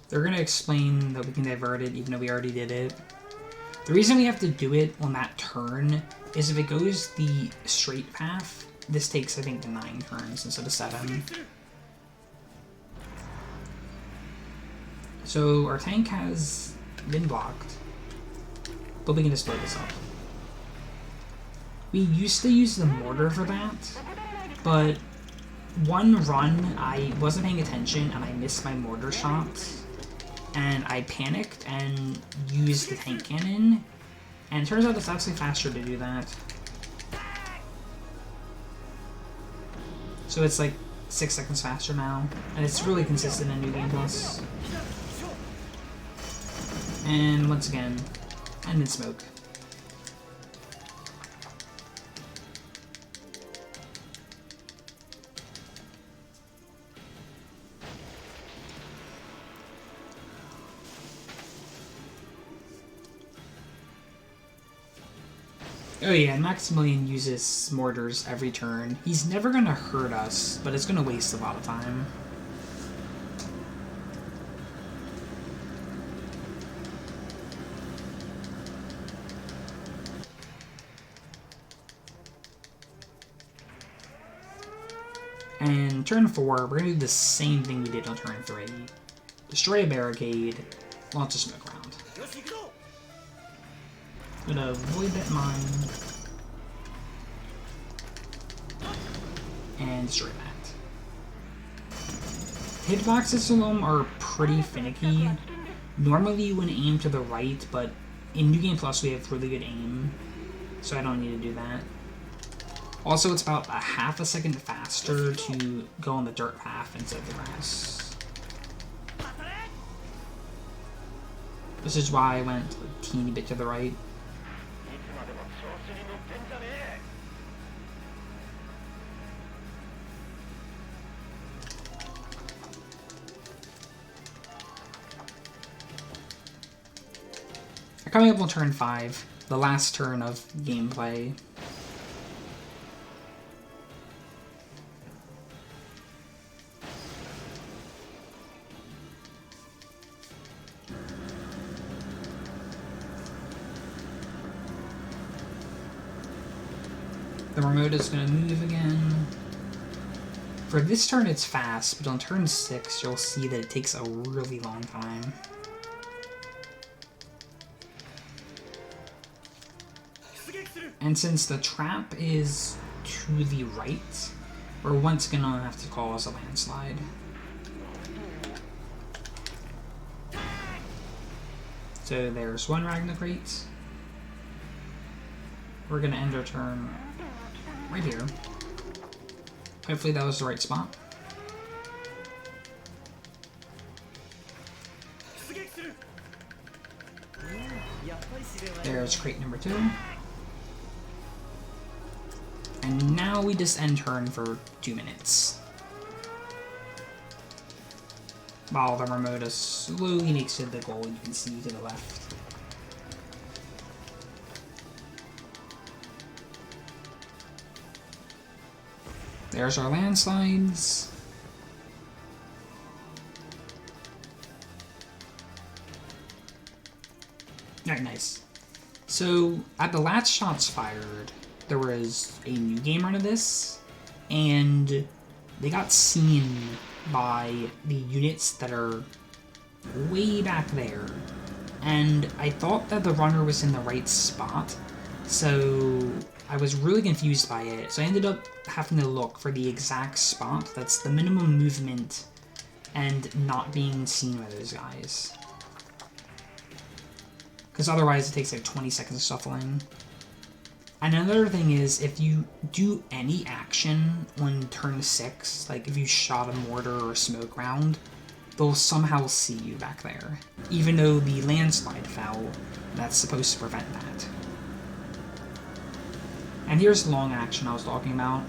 They're going to explain that we can divert it even though we already did it. The reason we have to do it on that turn is if it goes the straight path, this takes, I think, 9 turns instead of 7. So our tank has been blocked, but we can just blow this up. We used to use the mortar for that, but one run I wasn't paying attention and I missed my mortar shots. And I panicked and used the tank cannon, and it turns out it's actually faster to do that. So it's like 6 seconds faster now, and it's really consistent in New Game Plus. And once again, and in smoke. Oh yeah, Maximilian uses mortars every turn. He's never gonna hurt us, but it's gonna waste a lot of time. And turn 4, we're gonna do the same thing we did on turn 3. Destroy a barricade, launch a smoke round. I'm gonna avoid that mine. And destroy that. Hitboxes alone are pretty finicky. Normally you want to aim to the right, but in New Game Plus we have really good aim, so I don't need to do that. Also, it's about a half a second faster to go on the dirt path instead of the grass. This is why I went a teeny bit to the right. Coming up on turn 5, the last turn of gameplay. The remote is going to move again. For this turn it's fast, but on turn 6 you'll see that it takes a really long time. And since the trap is to the right, we're once gonna have to cause a landslide. So there's one Ragnarok. We're gonna end our turn right here. Hopefully that was the right spot. There's crate number 2. And now we just end turn for 2 minutes. While the remote slowly makes it to the goal, you can see to the left. There's our landslides. Alright, nice. So, at the last shots fired, there was a new game run of this, and they got seen by the units that are way back there. And I thought that the runner was in the right spot, so I was really confused by it. So I ended up having to look for the exact spot that's the minimum movement and not being seen by those guys. Because otherwise it takes like 20 seconds of shuffling. And another thing is, if you do any action on turn 6, like if you shot a mortar or a smoke round, they'll somehow see you back there. Even though the landslide fell, that's supposed to prevent that. And here's the long action I was talking about.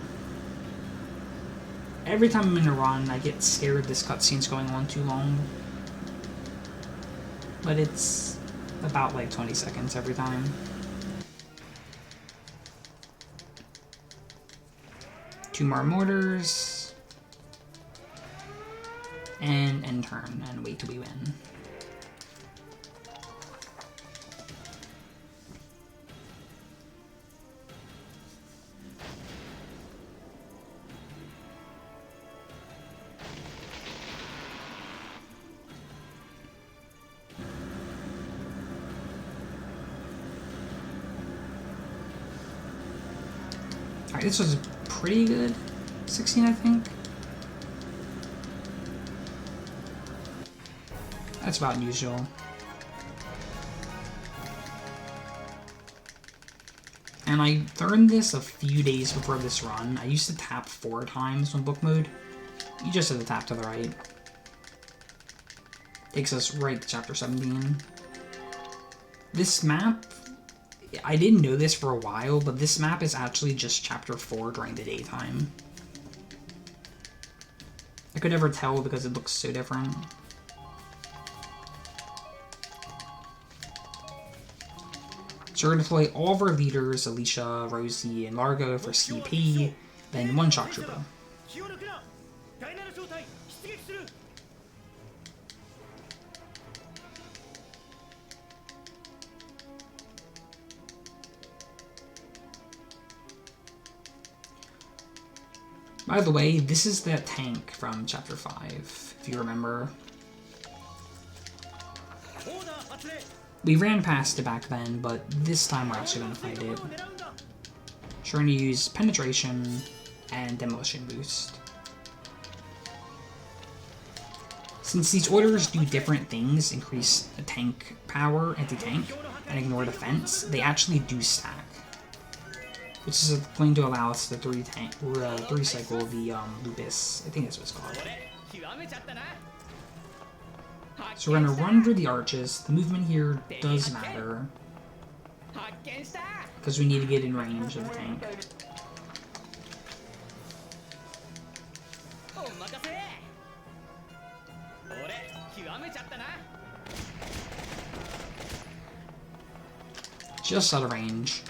Every time I'm in a run, I get scared this cutscene's going on too long. But it's about like 20 seconds every time. Two more mortars, and end turn, and wait till we win. Alright, this was pretty good. 16, I think. That's about usual. And I learned this a few days before this run. I used to tap 4 times on book mode. You just have to tap to the right. Takes us right to chapter 17. This map, I didn't know this for a while, but this map is actually just chapter 4 during the daytime. I could never tell because it looks so different. So we're going to deploy all of our leaders, Alicia, Rosie, and Largo for CP, then 1 shock trooper. By the way, this is that tank from chapter 5, if you remember. We ran past it back then, but this time we're actually going to fight it. Trying to use penetration and demolition boost. Since these orders do different things, increase the tank power, anti-tank, and ignore defense, they actually do stack. which is going to allow us to 3-cycle the Lupus. I think that's what it's called. So we're going to run through the arches. The movement here does matter, because we need to get in range of the tank. Just out of range.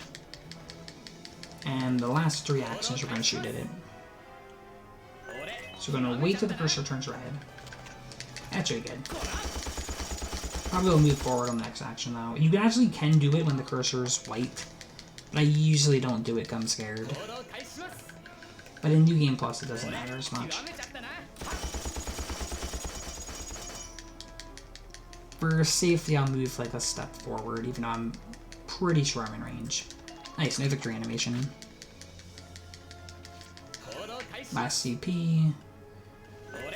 And the last 3 actions we're going to shoot at it. So we're going to wait till the cursor turns red. That's really good. Probably will move forward on the next action though. You actually can do it when the cursor is white, but I usually don't do it because I'm scared. But in New Game Plus it doesn't matter as much. For safety I'll move like a step forward even though I'm pretty sure I'm in range. Nice, no victory animation. Last CP.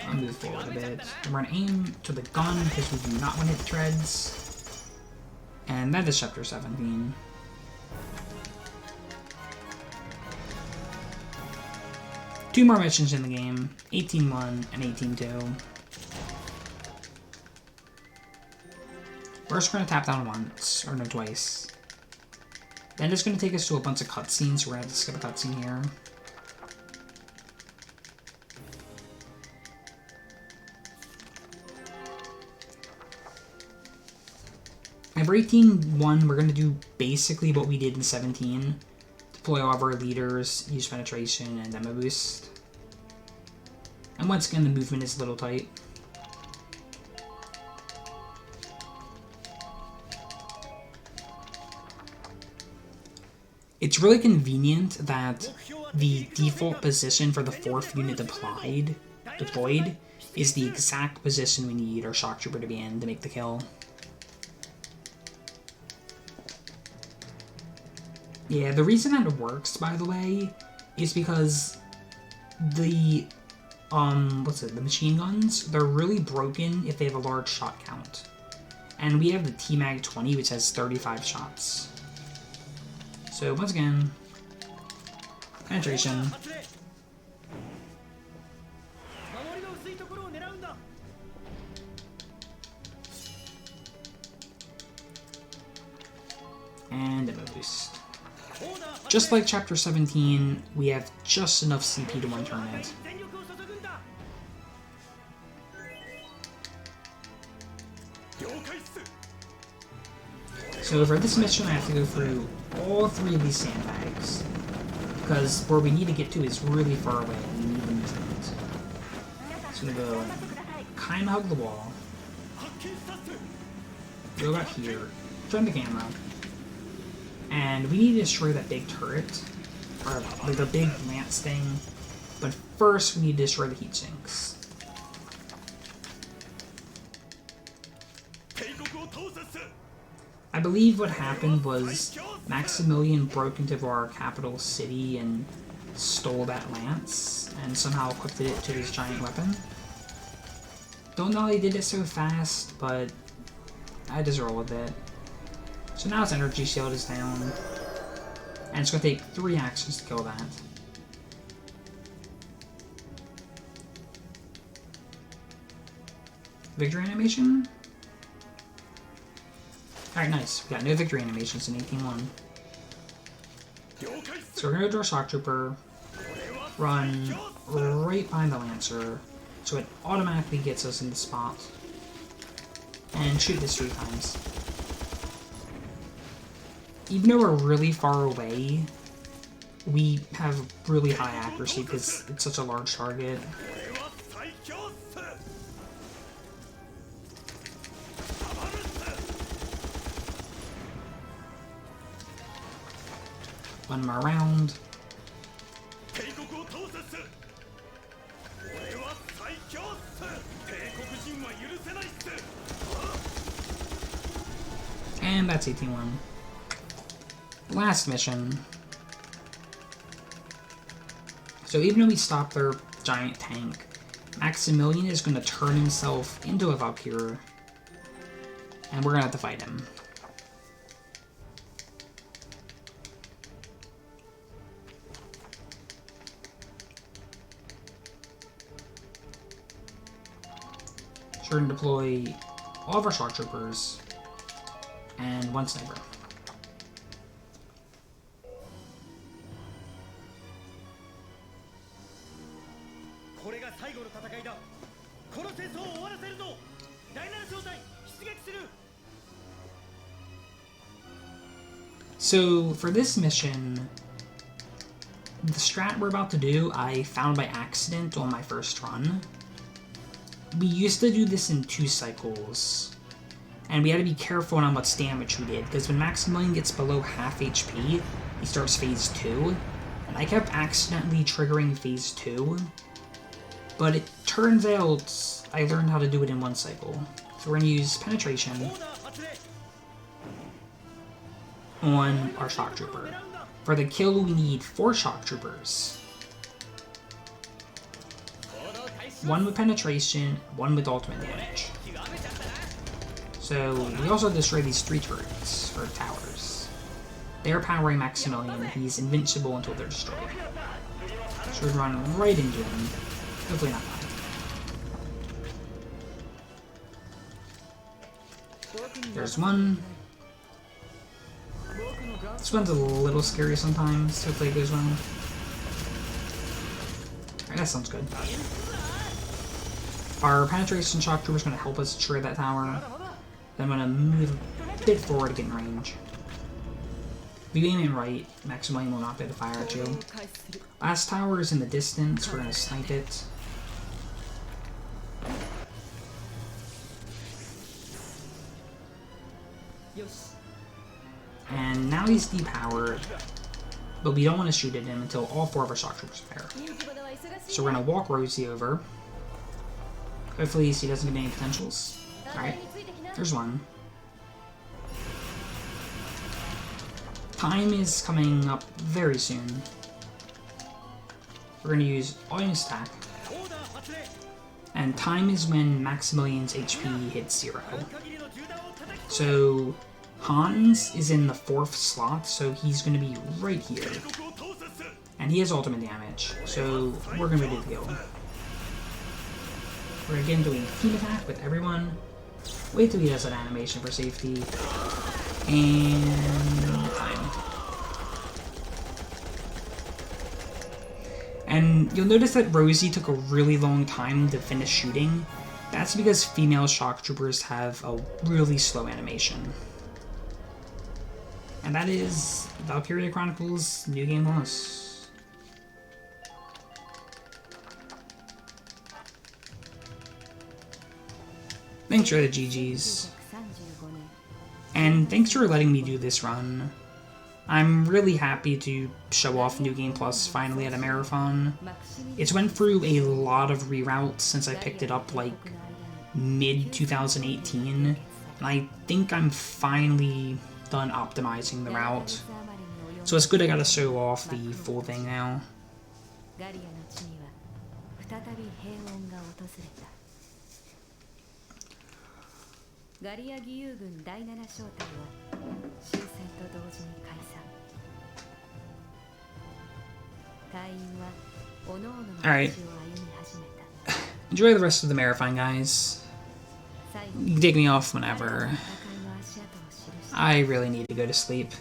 I'll move forward a bit. We're gonna aim to the gun because we do not want to hit treads. And that is chapter 17. Two more missions in the game, 18-1 and 18-2. First we're gonna tap down once, or no, twice. Then it's gonna take us to a bunch of cutscenes, so we're gonna have to skip a cutscene here. And for 18-1, we're going to do basically what we did in 17. Deploy all of our leaders, use penetration, and demo boost. And once again, the movement is a little tight. It's really convenient that the default position for the 4th unit deployed is the exact position we need our shock trooper to be in to make the kill. Yeah, the reason that it works, by the way, is because the, the machine guns, they're really broken if they have a large shot count. And we have the T-Mag 20, which has 35 shots. So, once again, penetration. And demo boost. Just like chapter 17, we have just enough CP to one-turn it. So for this mission I have to go through all 3 of these sandbags, because where we need to get to is really far away and we need the movement. So we're going to go kind of hug the wall, go about here, turn the camera, and we need to destroy that big turret, or like the big lance thing, but first we need to destroy the heat sinks. I believe what happened was Maximilian broke into our capital city and stole that lance, and somehow equipped it to his giant weapon. Don't know how he did it so fast, but I just roll with it. So now its energy shield is down, and it's going to take 3 actions to kill that. Victory animation? Alright, nice. We got no victory animations in 18-1. So we're going to draw Shock Trooper, run right behind the Lancer, so it automatically gets us in the spot, and shoot this 3 times. Even though we're really far away, we have really high accuracy because it's such a large target. Run them around. And that's 18-1. Last mission. So even though we stop their giant tank, Maximilian is going to turn himself into a Valkyria, and we're going to have to fight him. So we're going to deploy all of our shock troopers and one sniper. So for this mission, the strat we're about to do, I found by accident on my first run. We used to do this in 2 cycles, and we had to be careful on how much damage we did, because when Maximilian gets below half HP, he starts phase 2, and I kept accidentally triggering phase 2, but it turns out I learned how to do it in 1 cycle. So we're going to use penetration on our shock trooper. For the kill, we need 4 shock troopers. 1 with penetration, 1 with ultimate damage. So we also destroy these 3 turrets, or towers. They're powering Maximilian. He's invincible until they're destroyed. So we run right into him. Hopefully not die. There's 1. This one's a little scary sometimes. Hopefully it goes well. Alright, that sounds good. Our penetration shock trooper is going to help us destroy that tower. Then I'm going to move a bit forward to get in range. If you aim it right, Maximilian will not be able to fire at you. Last tower is in the distance. We're going to snipe it. And now he's depowered, but we don't want to shoot at him until all 4 of our shock troopers fire. So we're going to walk Rosie over. Hopefully he doesn't get any potentials. Alright, there's 1. Time is coming up very soon. We're going to use all units attack. And time is when Maximilian's HP hits 0. So Hans is in the 4th slot, so he's going to be right here. And he has ultimate damage, so we're going to be able to kill him. We're again doing team attack with everyone. Wait till he does an animation for safety. And time. And you'll notice that Rosie took a really long time to finish shooting. That's because female shock troopers have a really slow animation. And that is Valkyria Chronicles New Game Plus. Thanks for the GGs. And thanks for letting me do this run. I'm really happy to show off New Game Plus finally at a marathon. It's went through a lot of reroutes since I picked it up like mid-2018, and I think I'm finally done optimizing the route. So it's good I gotta show off the full thing now. Alright. Enjoy the rest of the marathon, guys. You can take me off whenever. I really need to go to sleep.